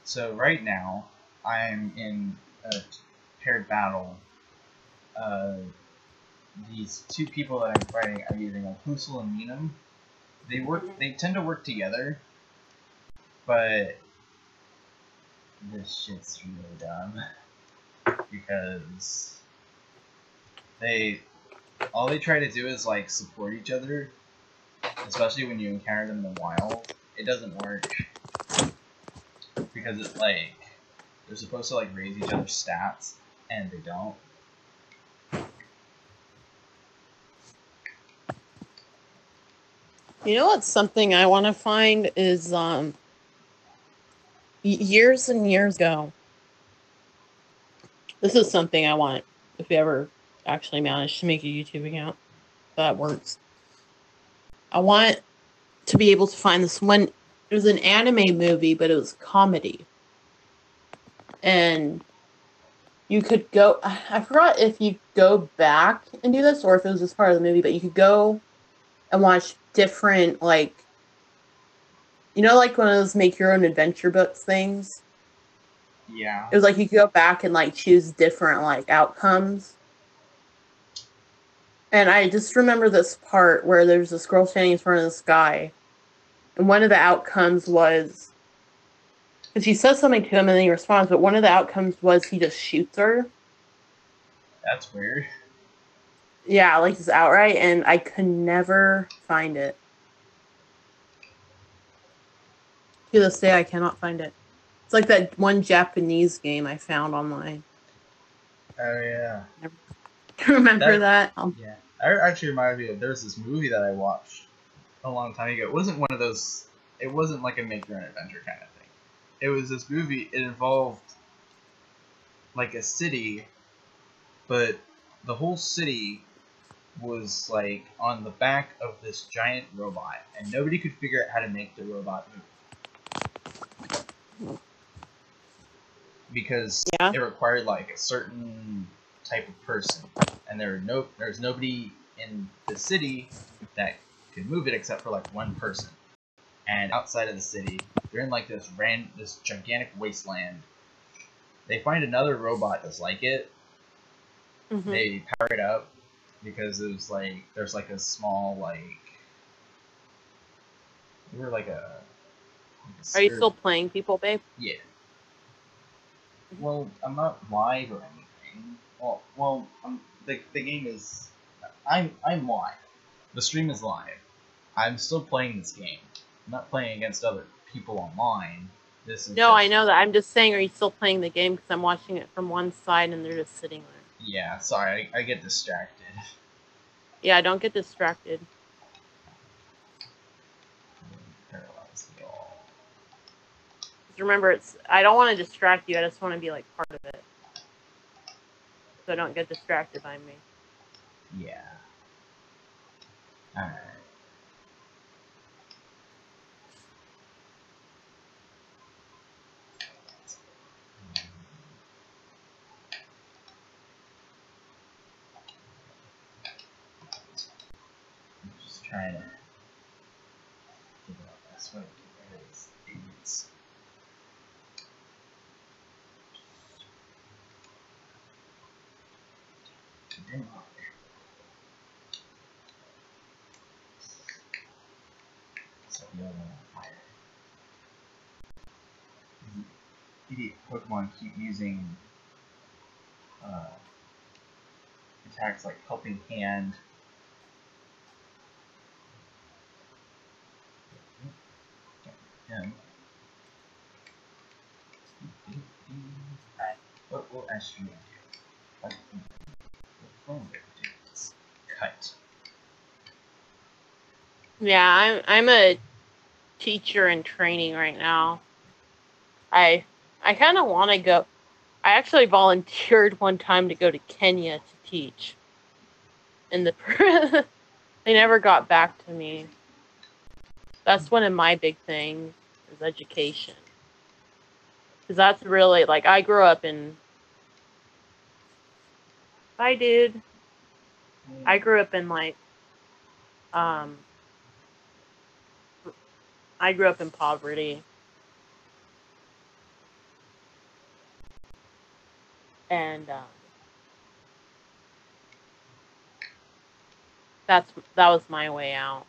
So right now, I'm in a paired battle. These two people that I'm fighting, I'm using a Husel and Minam. They tend to work together, but this shit's really dumb because all they try to do is like support each other, especially when you encounter them in the wild. It doesn't work because it's like they're supposed to like raise each other's stats and they don't. You know what's something I want to find is years and years ago. This is something I want if we ever actually manage to make a YouTube account that works. I want to be able to find this one. It was an anime movie, but it was comedy. And you could go, I forgot if you go back and do this or if it was just part of the movie, but you could go and watch different, like, you know, like one of those make your own adventure books things? Yeah. It was like you could go back and like choose different like outcomes. And I just remember this part where there's this girl standing in front of this guy. And one of the outcomes was, and she says something to him and then he responds, but one of the outcomes was he just shoots her. That's weird. Yeah, like just outright, and I could never find it. To this day, I cannot find it. It's like that one Japanese game I found online. Oh yeah. Remember that? Yeah. That actually reminded me of there's this movie that I watched a long time ago. It wasn't one of those. It wasn't like a make your own adventure kind of thing. It was this movie. It involved like a city, but the whole city was like on the back of this giant robot, and nobody could figure out how to make the robot move because it required like a certain type of person, and there's nobody in the city that could move it except for like one person. And outside of the city, they're in like this gigantic wasteland. They find another robot that's like it. Mm-hmm. They power it up because there's like a small like we were like a Are you still playing people, babe? Yeah. Well, I'm not live or anything. Well, the game is I'm live. The stream is live. I'm still playing this game. I'm not playing against other people online. I know that. I'm just saying, are you still playing the game? Because I'm watching it from one side and they're just sitting there. Yeah, sorry, I get distracted. Yeah, don't get distracted. Paralyze the all. Remember, I don't want to distract you. I just want to be like part of it, so don't get distracted by me. Yeah. All right. I'm just trying to figure out this way. There it is. Idiots. Denmark. So the other one on fire. Idiot Pokemon keep using attacks like Helping Hand. I should do? What phone do is cut. Yeah, I'm a teacher in training right now. I kind of want to go. I actually volunteered one time to go to Kenya to teach. And they never got back to me. That's one of my big things is education. Because that's really, like, I grew up in... Bye, dude. I grew up in, like, I grew up in poverty. And, that was my way out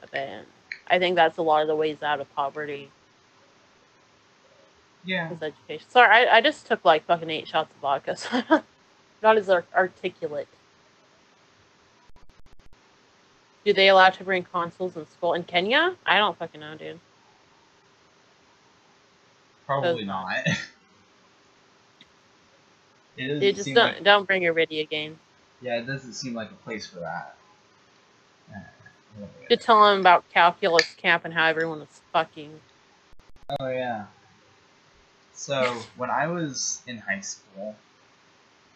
of it. And I think that's a lot of the ways out of poverty. Yeah. Is education. Sorry, I just took, like, fucking 8 shots of vodka, so I'm not as articulate. Do they allow to bring consoles in school in Kenya? I don't fucking know, dude. Probably not. It doesn't Dude, just seem like, don't bring your video game. yeah, it doesn't seem like a place for that. To tell them about calculus camp and how everyone was fucking. Oh yeah. So when I was in high school,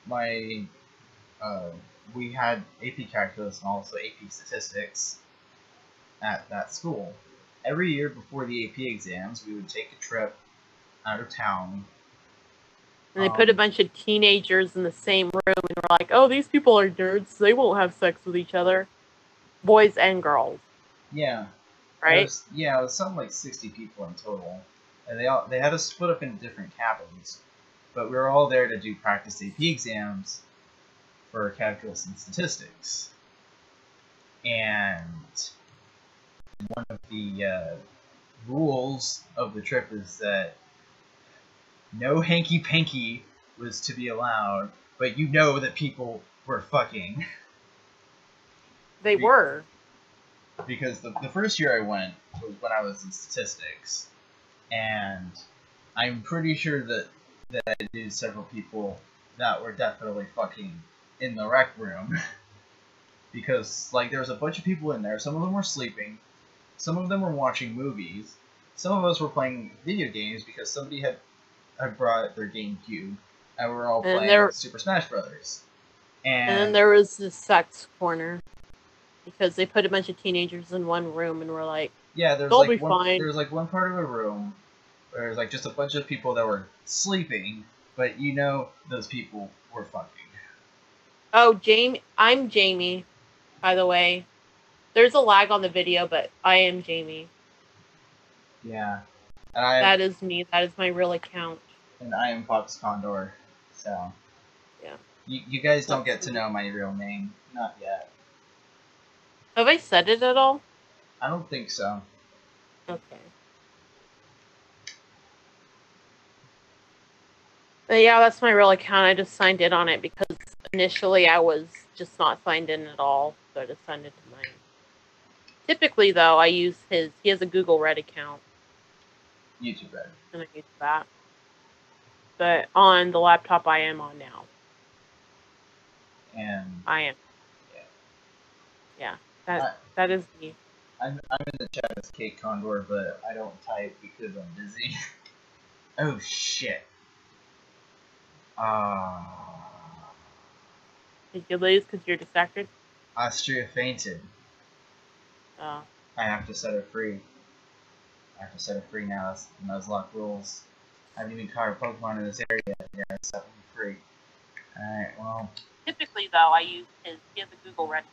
my we had AP Calculus and also AP Statistics at that school. Every year before the AP exams, we would take a trip out of town. And they put a bunch of teenagers in the same room and were like, oh, these people are nerds. They won't have sex with each other. Boys and girls. Yeah. Right? It was something like 60 people in total. And they had us split up into different cabins. But we were all there to do practice AP exams for calculus and statistics. And one of the rules of the trip is that no hanky-panky was to be allowed, but you know that people were fucking. They were. Because the first year I went was when I was in statistics. And I'm pretty sure that I knew several people that were definitely fucking in the rec room. Because, like, there was a bunch of people in there. Some of them were sleeping. Some of them were watching movies. Some of us were playing video games because somebody had brought their GameCube. And we were all playing Super Smash Brothers. And then there was the sex corner. Because they put a bunch of teenagers in one room and were like, yeah, they'll be fine. There was like one part of a room where there was like just a bunch of people that were sleeping, but you know those people were fucking. Oh, Jamie. I'm Jamie, by the way. There's a lag on the video, but I am Jamie. Yeah. That is me. That is my real account. And I am FoxKondor, so. Yeah. You guys don't get to know my real name. Not yet. Have I said it at all? I don't think so. Okay. But yeah, that's my real account. I just signed in on it because initially I was just not signed in at all, so I just signed into mine. Typically, though, I use his. He has a Google Red account. YouTube Red. And I use that. But on the laptop I am on now. And I am. Yeah. That is me. I'm in the chat as Kate Condor, but I don't type because I'm busy. Oh shit. Did you lose because you're distracted? Austria fainted. Oh. I have to set her free. Now. That's the Nuzlocke rules. I haven't even caught a Pokemon in this area yet. Yeah, I set them free. Alright, well. Typically, though, I use his. He has a Google Red.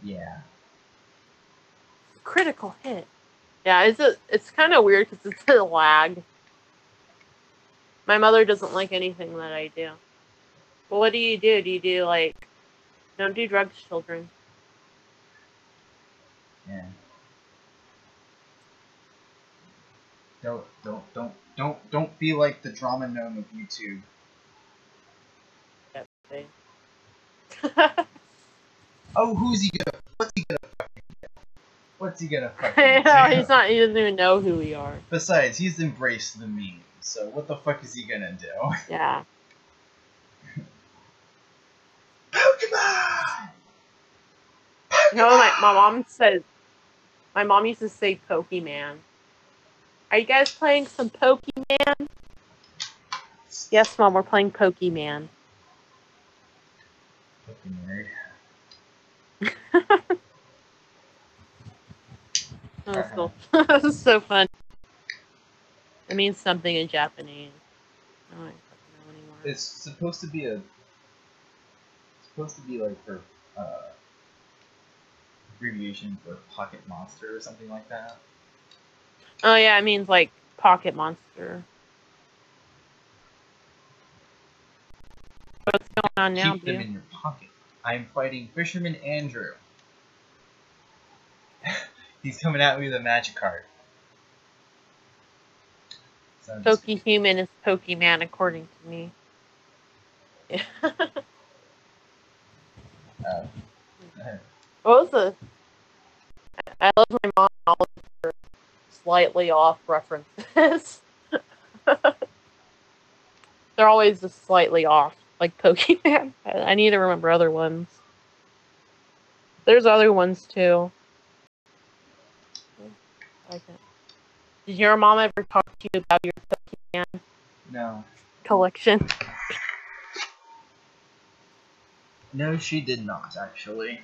Yeah. Critical hit. Yeah, it's kind of weird because it's a lag. My mother doesn't like anything that I do. Well, what do you do? Do you do, like, don't do drugs, children? Yeah. Don't be like the drama gnome of YouTube. Oh, what's he gonna fucking do? He doesn't even know who we are. Besides, he's embraced the memes. So what the fuck is he gonna do? Yeah. Pokemon! You know, my mom used to say Pokemon. Are you guys playing some Pokemon? Yes, Mom, we're playing Pokemon. Fucking nerd. That was so fun. It means something in Japanese. I don't fucking know anymore. It's supposed to be like for abbreviation for pocket monster or something like that. Oh yeah, it means like pocket monster. What's going on now, Keep them in your pocket. I'm fighting Fisherman Andrew. He's coming at me with a magic card. So Pokehuman is Pokemon, according to me. Yeah. What was the? I love my mom and all of her slightly off references. They're always just slightly off, like Pokemon. I need to remember other ones. There's other ones too. Did your mom ever talk to you about your Pokemon No. collection? No, she did not, actually.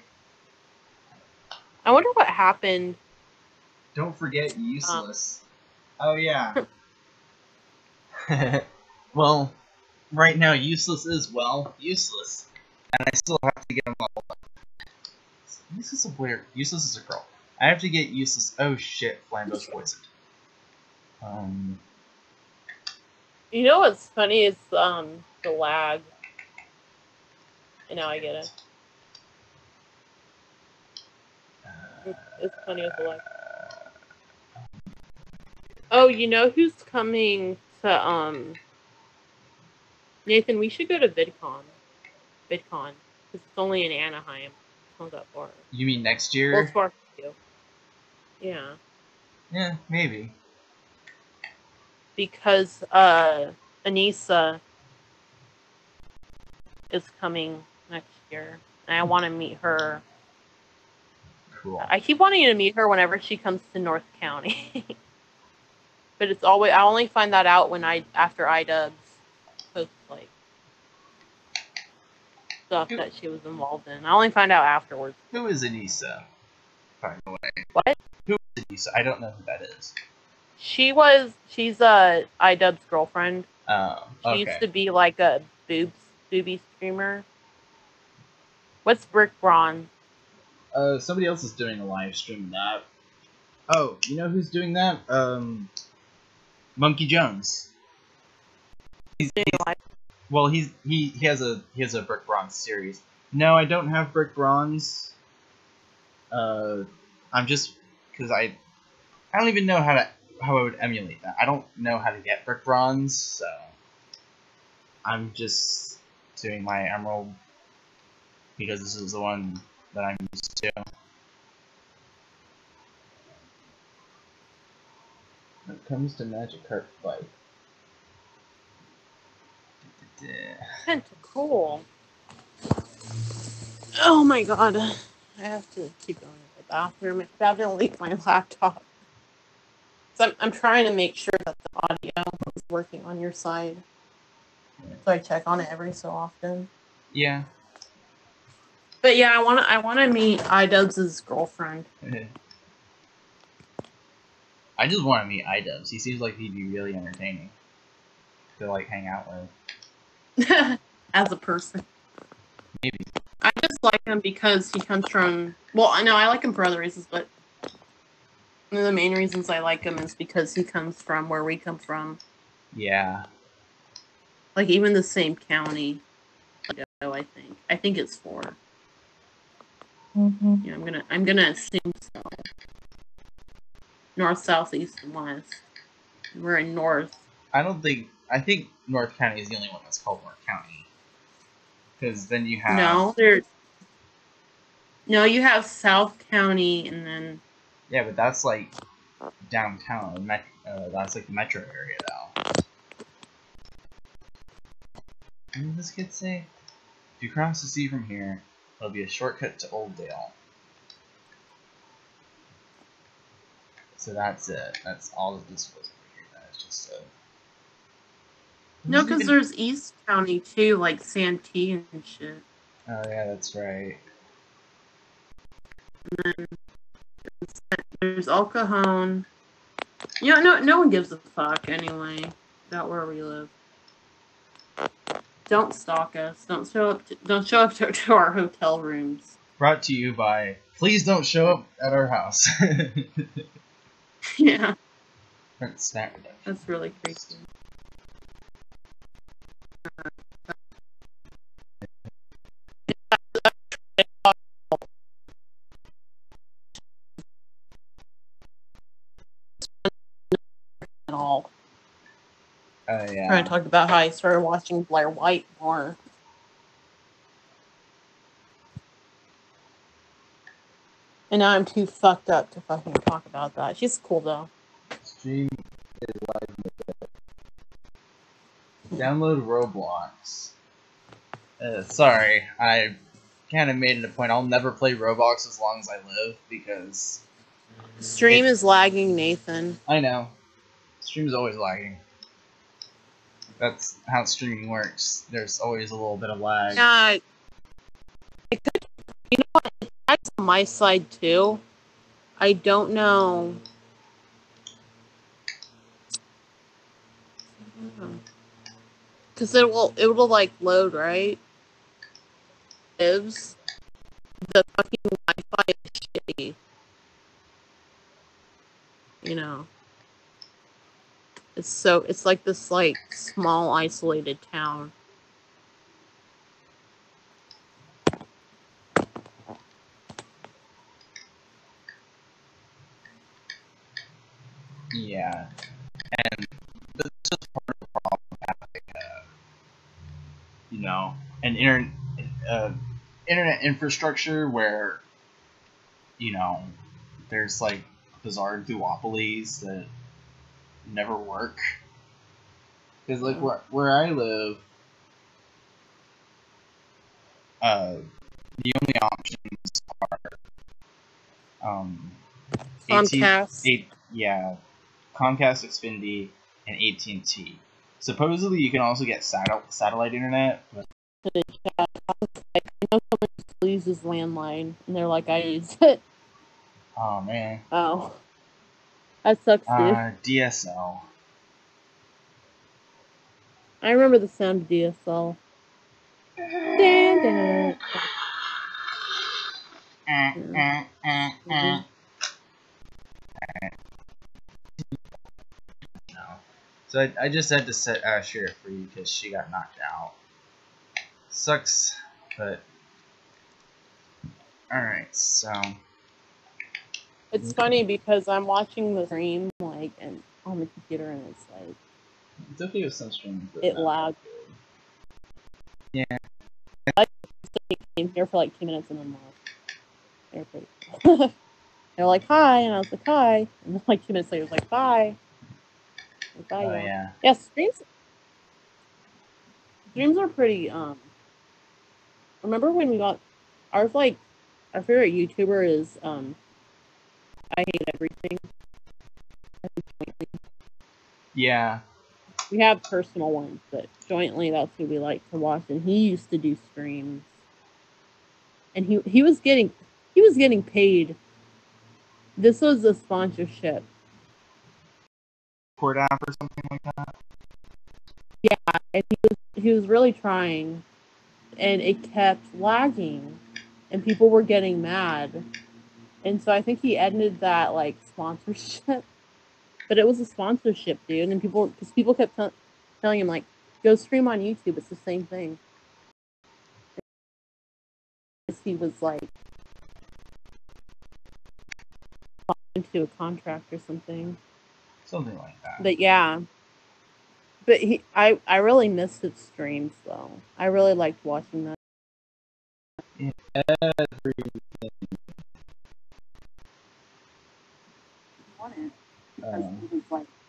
I wonder what happened. Don't forget Useless. Oh, yeah. Well, right now, Useless is, useless. And I still have to get him leveled up. Useless is a boy. Useless is a girl. I have to get Useless. Oh, shit. Flambeau's poisoned. You know what's funny is the lag. And now I get it. It's funny with the lag. Oh, you know who's coming to Nathan, we should go to VidCon. Because it's only in Anaheim. It's not that far. You mean next year? Well, it's far for you. Yeah. Yeah, maybe. Because Anissa is coming next year. And I want to meet her. Cool. I keep wanting to meet her whenever she comes to North County. But it's always, I only find that out when after iDubbbz posts like stuff that she was involved in. I only find out afterwards. Who is Anissa? By the way. What? Who is Anissa? I don't know who that is. She's iDubbbz girlfriend. Oh, okay. She used to be like a booby streamer. What's Brick Braun? Somebody else is doing a live stream of that. Oh, you know who's doing that? Monkey Jones. He has a Brick Bronze series. No, I don't have Brick Bronze. I'm just because I don't even know how I would emulate that. I don't know how to get Brick Bronze, so I'm just doing my Emerald because this is the one that I'm used to. When it comes to Magic Card Fight. Cool. Oh my god. I have to keep going to the bathroom. It's about to leave my laptop. So I'm trying to make sure that the audio is working on your side. So I check on it every so often. Yeah. But yeah, I wanna meet iDubbbz's girlfriend. I just want to meet iDubbbz. He seems like he'd be really entertaining to like hang out with. As a person. Maybe. I just like him because he comes from... Well, I know I like him for other reasons, but one of the main reasons I like him is because he comes from where we come from. Yeah. Like, even the same county. I think. I think it's 4. Mm-hmm. Yeah, I'm gonna assume so. North, south, east, and west. We're in north. I think North County is the only one that's called North County. Because then you have... No, you have South County, and then... Yeah, but that's like downtown. That's like the metro area, though. What did this kid say? If you cross the sea from here, it'll be a shortcut to Oldale. So that's it. That's all that this was over here. That's just a... No, because there's East County too, like Santee and shit. Oh yeah, that's right. And then there's El Cajon. You know, no one gives a fuck anyway about where we live. Don't stalk us. Don't show up. Don't show up to our hotel rooms. Brought to you by. Please don't show up at our house. Yeah. Snap reduction. That's really creepy. At all. Yeah. Trying to talk about how I started watching Blair White more. And now I'm too fucked up to fucking talk about that. She's cool though. Stream is live. Download Roblox. Sorry, I kind of made it a point. I'll never play Roblox as long as I live because Stream is lagging, Nathan. I know. Stream's always lagging. That's how streaming works. There's always a little bit of lag. Yeah, it could, you know what? It lags on my side too. I don't know. Because it will like load, right? The fucking Wi-Fi is shitty. You know. It's like this like small isolated town. Yeah. And this is part of the problem with having, you know, an internet infrastructure where, you know, there's like bizarre duopolies that never work. Because like where I live, the only options are Comcast. Comcast, Xfinity, and AT&T. Supposedly you can also get satellite internet, but I know someone still uses landline, and they're like, I use it. oh man. Oh. That sucks, dude. DSL. I remember the sound of DSL. So I just had to share it for you because she got knocked out. Sucks, but alright, so It's funny because I'm watching the stream like and on the computer and it's like it's okay with some streams. It lagged. Yeah. I came here for like 2 minutes and then left. They're pretty They're like, hi, and I was like, hi. And then like 2 minutes later, it was like, bye. Like, bye, Oh yeah. Yeah, streams are pretty, remember when we got, our favorite YouTuber is, I Hate Everything. Yeah. We have personal ones, but jointly that's who we like to watch, and he used to do streams. And he was getting paid. This was a sponsorship. Port app or something like that. Yeah, and he was really trying, and it kept lagging, and people were getting mad, and so I think he ended that like sponsorship. But it was a sponsorship, dude, and people kept telling him like, go stream on YouTube. It's the same thing. He was like into a contract or something. Something like that. But yeah. But I really missed his streams though. I really liked watching that.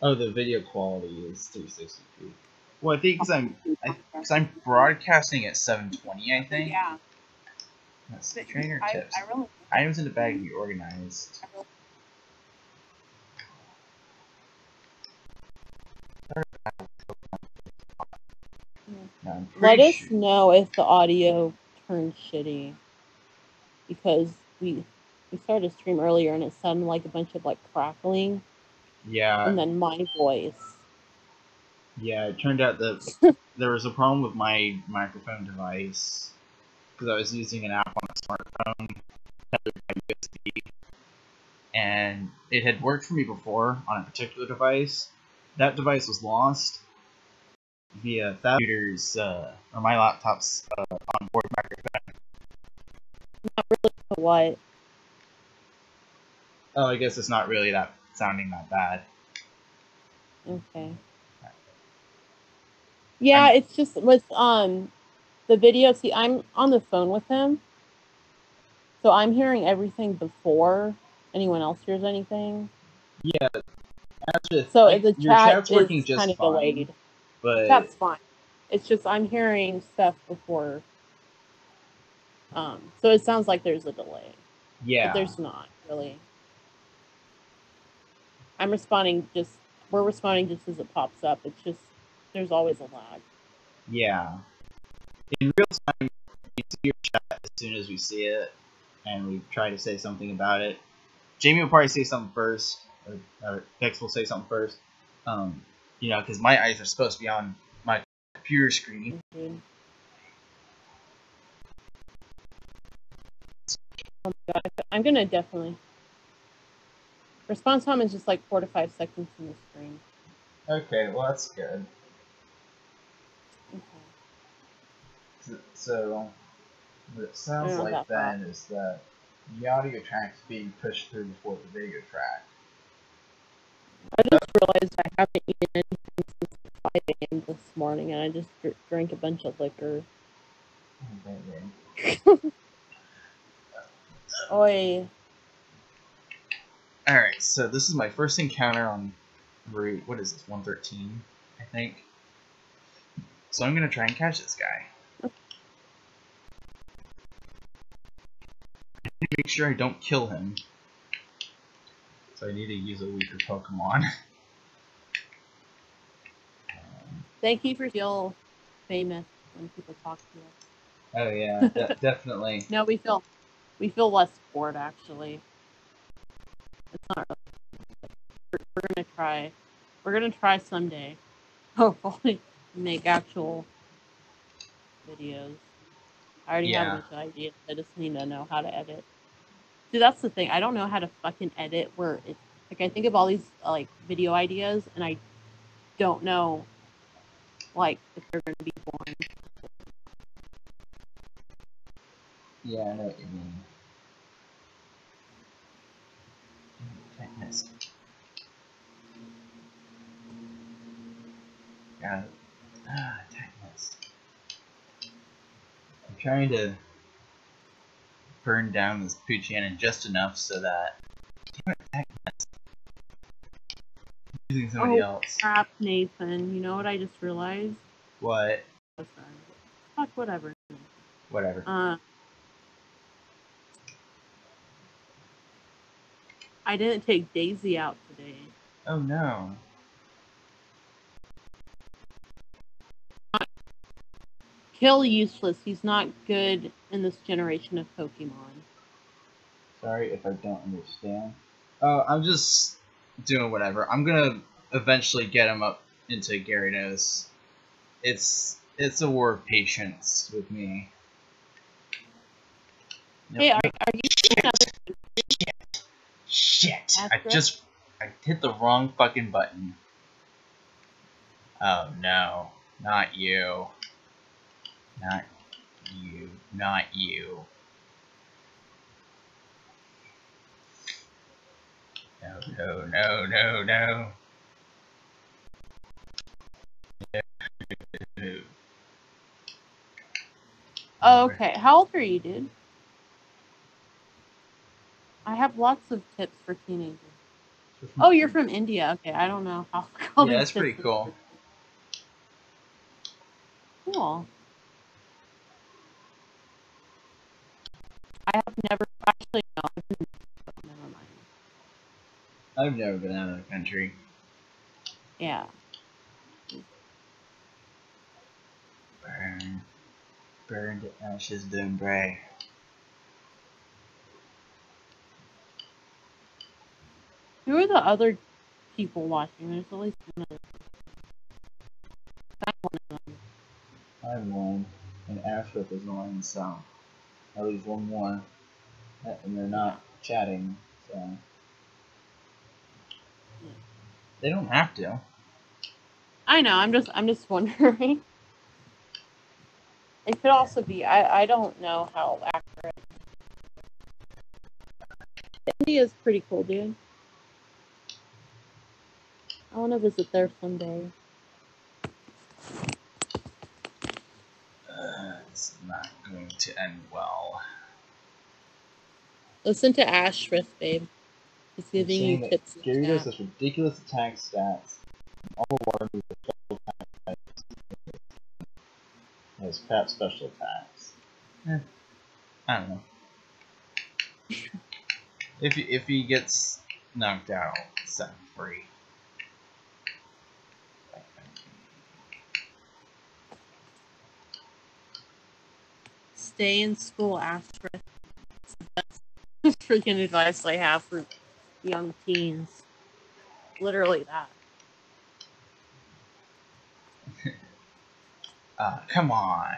Oh, the video quality is 360p. Well, I think because I'm broadcasting at 7:20, I think. Yeah. That's But trainer I tips. really Items in the bag be organized. No, I'm Let pretty us sure. know if the audio turns shitty, because we started a stream earlier and it sounded like a bunch of like crackling, Yeah. and then my voice. Yeah, it turned out that there was a problem with my microphone device because I was using an app on a smartphone tethered by USB, and it had worked for me before on a particular device. That device was lost via that computer's or my laptop's onboard microphone. What? Oh, I guess it's not really sounding that bad. Okay. Yeah, it's just with the video. See, I'm on the phone with him, so I'm hearing everything before anyone else hears anything. Yeah, actually, So like, the your chat chat's is working just kind of fine, delayed. but That's fine. It's just I'm hearing stuff before. So it sounds like there's a delay. yeah, But there's not really. We're responding just as it pops up. It's just there's always a lag. yeah. In real time, you see your chat as soon as we see it, and we try to say something about it. Jamie will probably say something first, or Vix will say something first. Because my eyes are supposed to be on my computer screen. Mm-hmm. Oh my god, I'm gonna definitely. Response time is just like 4 to 5 seconds in the stream. Okay, well that's good. Okay. So, what it sounds like then is that the audio track's being pushed through before the video track. I just realized I haven't eaten anything since 5 a.m. this morning, and I just drank a bunch of liquor. Oi. Alright, so this is my first encounter on route, what is this, 113, I think. So I'm gonna try and catch this guy. I need to make sure I don't kill him. So I need to use a weaker Pokemon. Thank you for feeling famous when people talk to us. Oh yeah, definitely. No, we feel less bored actually. It's not really. We're gonna try someday. Hopefully make actual videos. I already have a bunch of ideas. I just need to know how to edit. See, that's the thing. I don't know how to fucking edit where it's like I think of all these like video ideas and I don't know like if they're gonna be boring. Yeah, I know what you mean. I missed. Got it. Attack miss. I'm trying to burn down this Poochianon just enough so that. Damn it, attack miss. I'm using somebody else. Crap, Nathan. You know what I just realized? What? Oh, sorry. Fuck, whatever. Whatever. I didn't take Daisy out today. Oh no. Kill useless. He's not good in this generation of Pokemon. Sorry if I don't understand. Oh, I'm just doing whatever. I'm gonna eventually get him up into Gyarados. It's a war of patience with me. Hey, are you Shit! I hit the wrong fucking button. Oh no. Not you. Not you. Not you. No. Oh, okay. How old are you, dude? I have lots of tips for teenagers. Oh, you're from India. Okay, I don't know how. Yeah, that's pretty cool. Cool. I have never actually no. Never mind. I've never been out of the country. Yeah. Burn to ashes, don't bray. Who are the other people watching? There's at least one other. That's one of them. I'm one, and Ashworth is one, so at least one more. And they're not chatting, so they don't have to. I know. I'm just wondering. It could also be. I don't know how accurate. India's pretty cool, dude. I want to visit there someday. It's not going to end well. Listen to Ashworth, babe. He's giving you tips. Gyarados has ridiculous attack stats. All water moves are special attack types. Has crap special attacks. I don't know. If he gets knocked out, set him free. Stay in school, Ashworth. That's the freaking advice I have for young teens. Literally that. Come on.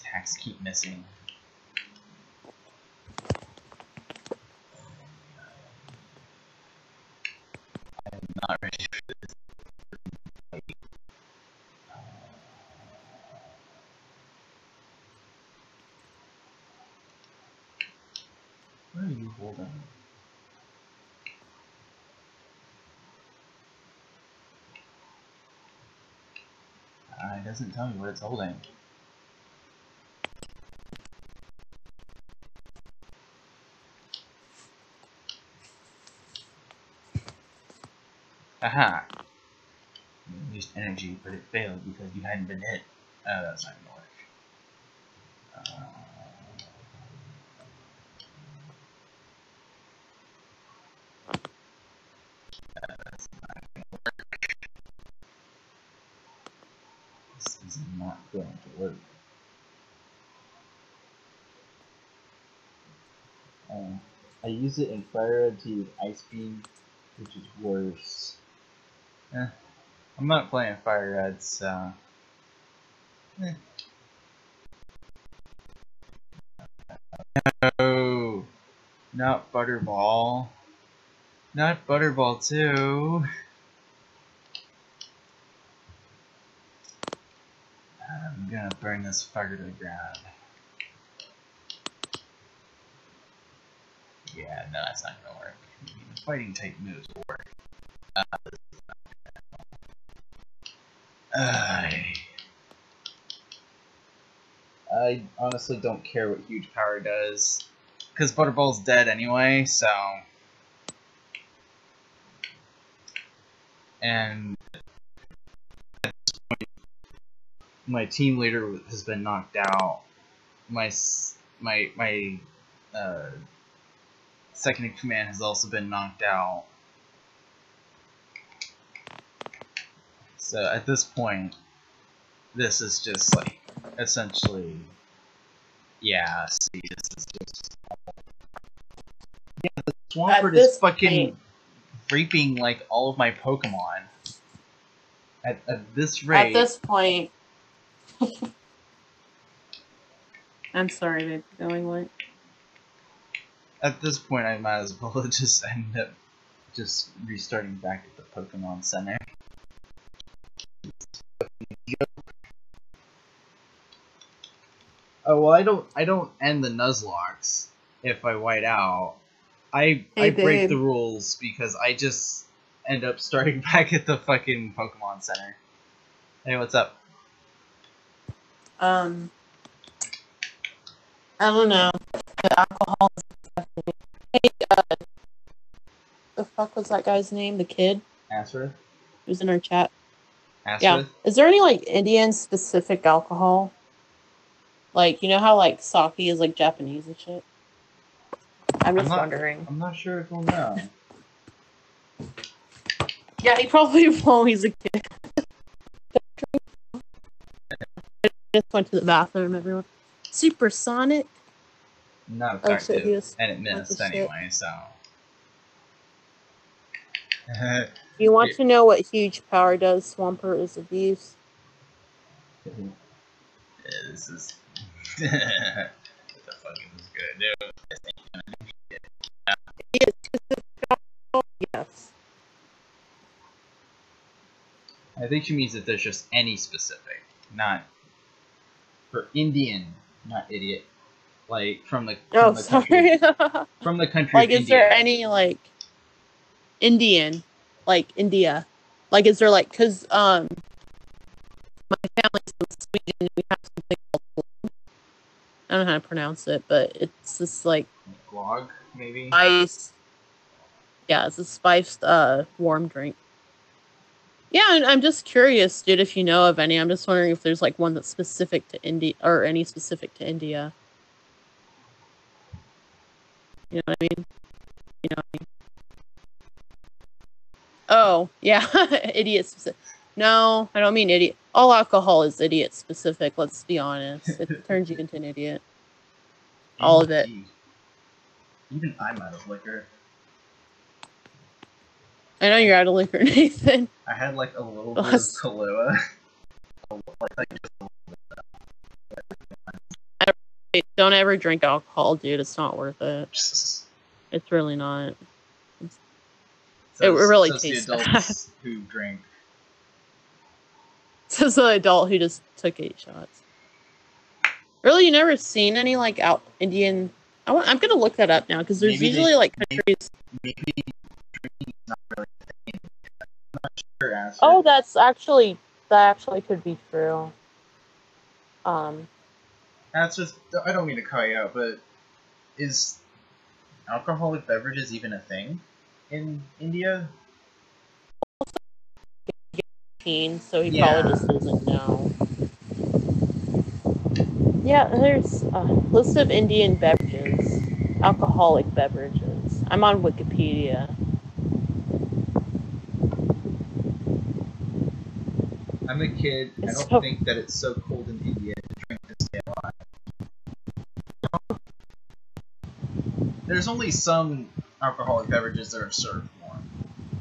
Attacks keep missing. I am not ready for this. What are you holding? It doesn't tell me what it's holding. Aha! You used energy, but it failed because you hadn't been hit. Oh, that's not gonna work. That's not gonna work. This is not going to work. I use it in Fire Red to use Ice Beam, which is worse. I'm not playing Fire Red, so... No! Not Butterball. Not Butterball too! I'm gonna burn this fucker to the ground. Yeah, no, that's not gonna work. The fighting type moves will work. I honestly don't care what huge power does, because Butterball's dead anyway, so... And at this point, my team leader has been knocked out. My second in command has also been knocked out. So at this point, this is just like essentially, yeah. See, this is just the Swampert is fucking raping like all of my Pokemon. At this rate. At this point, I'm sorry, babe. Going what? At this point, I might as well just end up just restarting back at the Pokemon Center. Oh well, I don't end the Nuzlocks if I white out. I break the rules because I just end up starting back at the fucking Pokemon Center. Hey, what's up? I don't know. The alcohol is affecting me. Hey, the fuck was that guy's name? The kid? Ashworth? Who's in our chat? Yeah. Aswith? Is there any like Indian specific alcohol? Like, you know how like sake is like Japanese and shit? I'm just wondering. I'm not sure if we'll know. Yeah, he probably won't. He's a kid. I just went to the bathroom, everyone. Supersonic? Not Oh shit, he effective, was and it bunch of missed shit. anyway, so. You want to know what huge power does? Swampert is abuse. Yeah, this is. What the fuck is this gonna do? Yes. I think she means that there's just any specific, not for Indian, not idiot. Like from the Sorry. country, from the country Like, of is India. there any like Indian, like India? Like, is there like, cause my family's from Sweden, and we have something called, I don't know how to pronounce it, but it's this like Glog, maybe. ice. Yeah, it's a spiced warm drink. Yeah, I'm just curious, dude, if you know of any. I'm just wondering if there's like one that's specific to India or any specific to India. You know what I mean? You know what I mean? Oh, yeah, idiot specific. No, I don't mean idiot. All alcohol is idiot specific, let's be honest. It turns you into an idiot. All of it. Even I'm out of liquor. I know you're out of liquor, Nathan. I had like a little bit of Kahlua. Don't ever drink alcohol, dude. It's not worth it. It's really not. It really tastes the adults bad. who drink. Says the adult who just took 8 shots. Really, you never seen any like out Indian? I'm gonna look that up now because there's usually like countries. Maybe drinking is not really a thing. I'm not sure. Acid. Oh, that actually could be true. That's just. I don't mean to call you out, but is alcoholic beverages even a thing in India? So he probably just doesn't know. Yeah, there's a list of Indian beverages, alcoholic beverages. I'm on Wikipedia. I'm a kid. I don't think that it's so cold in India to drink to stay alive. There's only some alcoholic beverages that are served warm.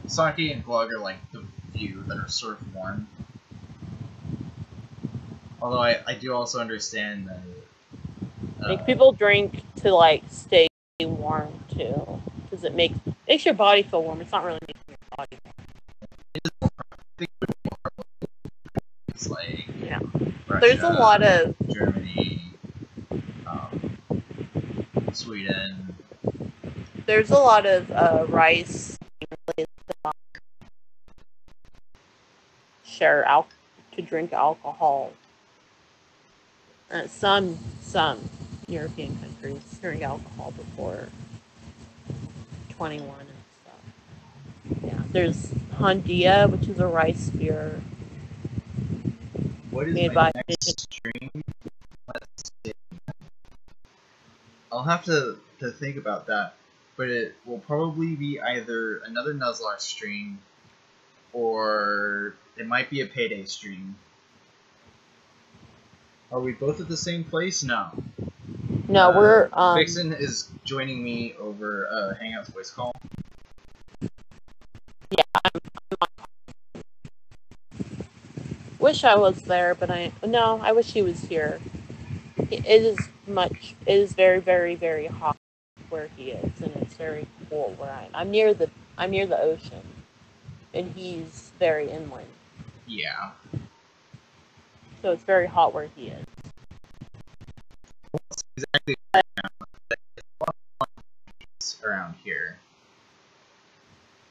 Sake and glug are like the few that are served warm. Although I do also understand that like people drink to like stay warm too, because it makes your body feel warm. It's not really making your body warm. It's like Russia, there's a lot of Germany, Sweden. There's a lot of rice to drink alcohol. Some European countries drink alcohol before 21 and stuff. Yeah, there's Hondia, which is a rice beer. What is my next stream? Let's see. I'll have to think about that, but it will probably be either another Nuzlocke stream, or it might be a Payday stream. Are we both at the same place? No. No, we're Vixen is joining me over Hangouts voice call. Yeah, wish I was there, but I wish he was here. It is very, very, very hot where he is, and it's very cool where I'm near the ocean, and he's very inland. Yeah. So it's very hot where he is. Exactly right now. Around here.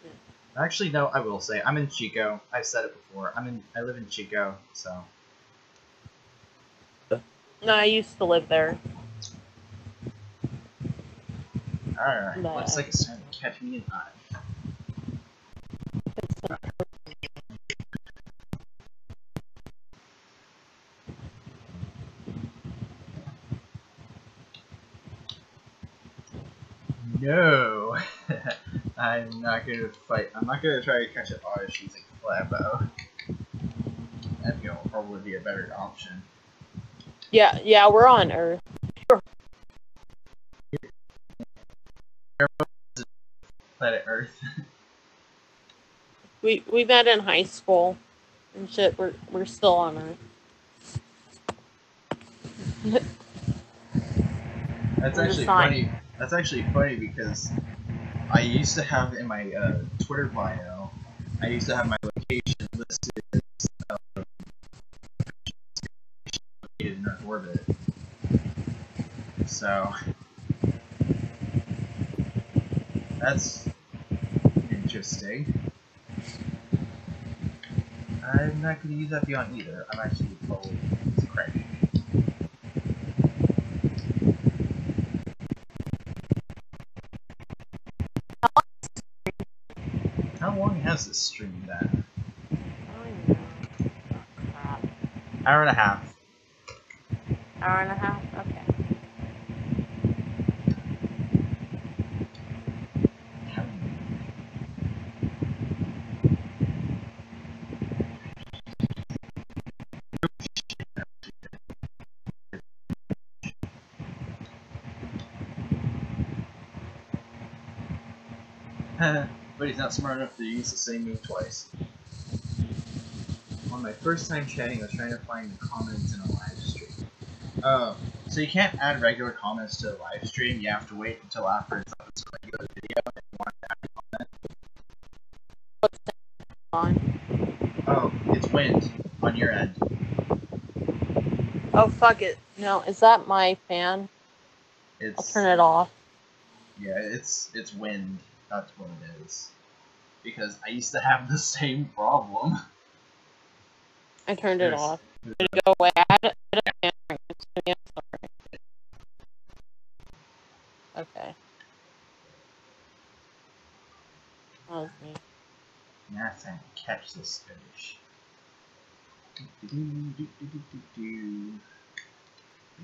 Yeah. Actually, no. I will say I'm in Chico. I've said it before. I live in Chico, so. No, I used to live there. Alright, looks like it's time to catch me an eye. No! I'm not gonna fight. I'm not gonna try to catch an Oddish using Flambo. That will probably be a better option. Yeah, we're on Earth. Planet Earth. We met in high school and shit. We're still on Earth. That's actually funny. That's actually funny because I used to have in my Twitter bio, I used to have my location listed as located in Earth orbit. So that's interesting. I'm not going to use that beyond either. I'm actually probably cranky. How long has this stream been? Hour and a half. Hour and a half? Okay. But he's not smart enough to use the same move twice. On my first time chatting, I was trying to find the comments in a live stream. Oh, so you can't add regular comments to a live stream. You have to wait until after it's up as a regular video if you want to add a comment. On. Oh, it's wind on your end. Oh, fuck it. No, is that my fan? I'll turn it off. Yeah, it's wind. That's what it is. Because I used to have the same problem. I turned it off. Did it go away? I had a fan right next to me. I'm sorry. Okay. That was me. Now it's time to catch this fish.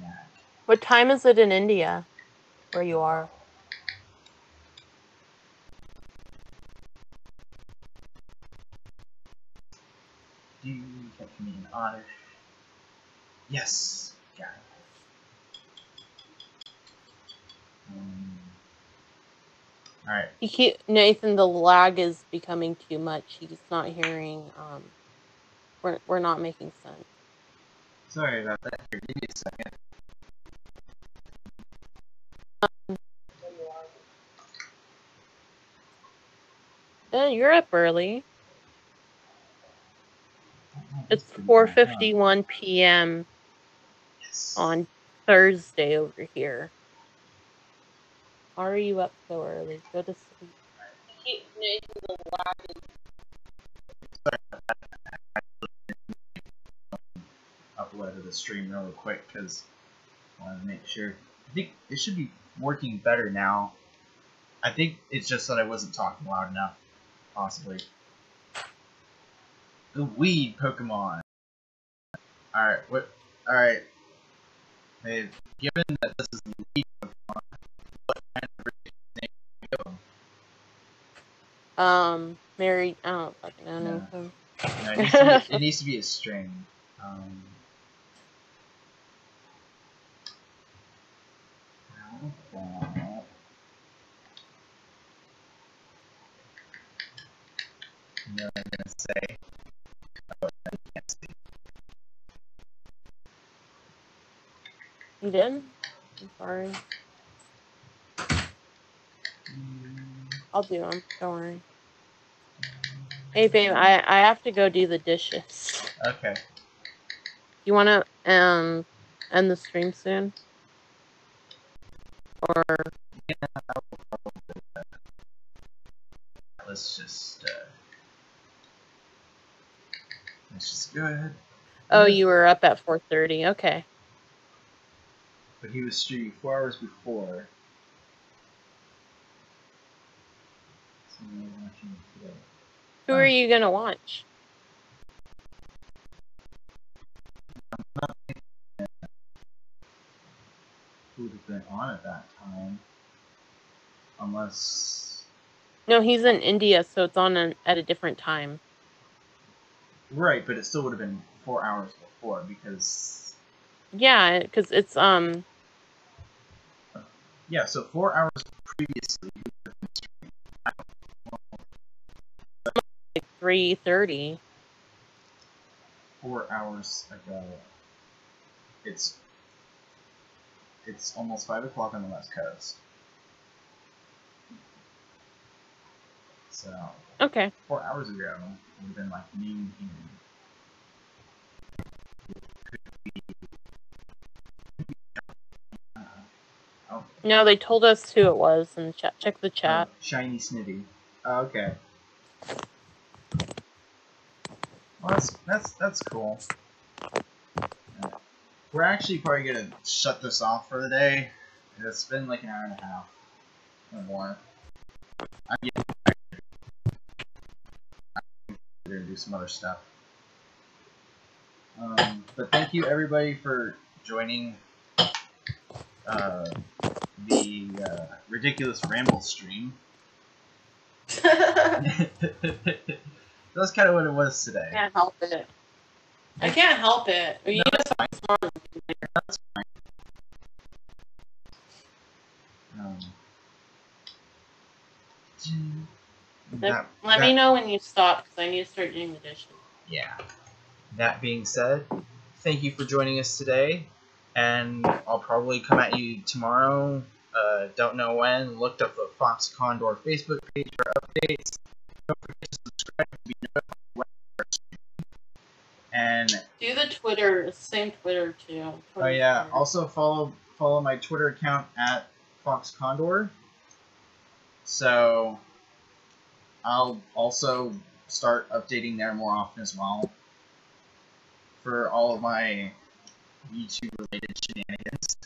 Yeah. What time is it in India? Where you are? Do you catch me an Oddish? Yes! Got it. Alright. Nathan, the lag is becoming too much. He's not hearing, we're not making sense. Sorry about that. Here, give me a second. You're up early. It's 4:51 p.m. on Thursday over here. Why are you up so early? Go to sleep. Nathan, the lag is... Sorry about that. Uploaded the stream real quick because I wanted to make sure. I think it should be working better now. I think it's just that I wasn't talking loud enough. Possibly. The weed Pokemon. Alright, what? Alright. Hey, given that this is the weed Pokemon, what kind of name do you go? Mary, I don't fucking know anything. No, it needs to be a string. No, I'm gonna say. Oh, I can't see. You did? I'm sorry. I'll do them. Don't worry. Hey, babe, I have to go do the dishes. Okay. You want to end the stream soon? Or... Yeah, let's just go ahead. Oh, you were up at 4:30. Okay. But he was streaming 4 hours before. So we're watching it today. Who are you gonna watch? Who would have been on at that time? Unless... No, he's in India, so it's on at a different time. Right, but it still would have been 4 hours before, because... Yeah, because it's, Yeah, so 4 hours previously... like 3:30. 4 hours ago. It's almost 5 o'clock on the West Coast. So... Okay. 4 hours ago would have been like noon here. Oh. No, they told us who it was in the chat. Check the chat. Shiny Snivy. Oh, okay. Well, that's cool. We're actually probably gonna shut this off for the day. It's been like an hour and a half or more. I'm gonna do some other stuff. But thank you everybody for joining the ridiculous ramble stream. That's kind of what it was today. I can't help it. I can't help it. No, You that's fine. That's fine. Let me know when you stop, because I need to start doing the dishes. Yeah. That being said, thank you for joining us today, and I'll probably come at you tomorrow. Don't know when. Looked up the FoxKondor Facebook page for updates. Don't forget to subscribe to be notified when we're streaming. And do the Twitter, same Twitter too. Oh yeah, also follow my Twitter account at FoxKondor. So I'll also start updating there more often as well for all of my YouTube related shenanigans.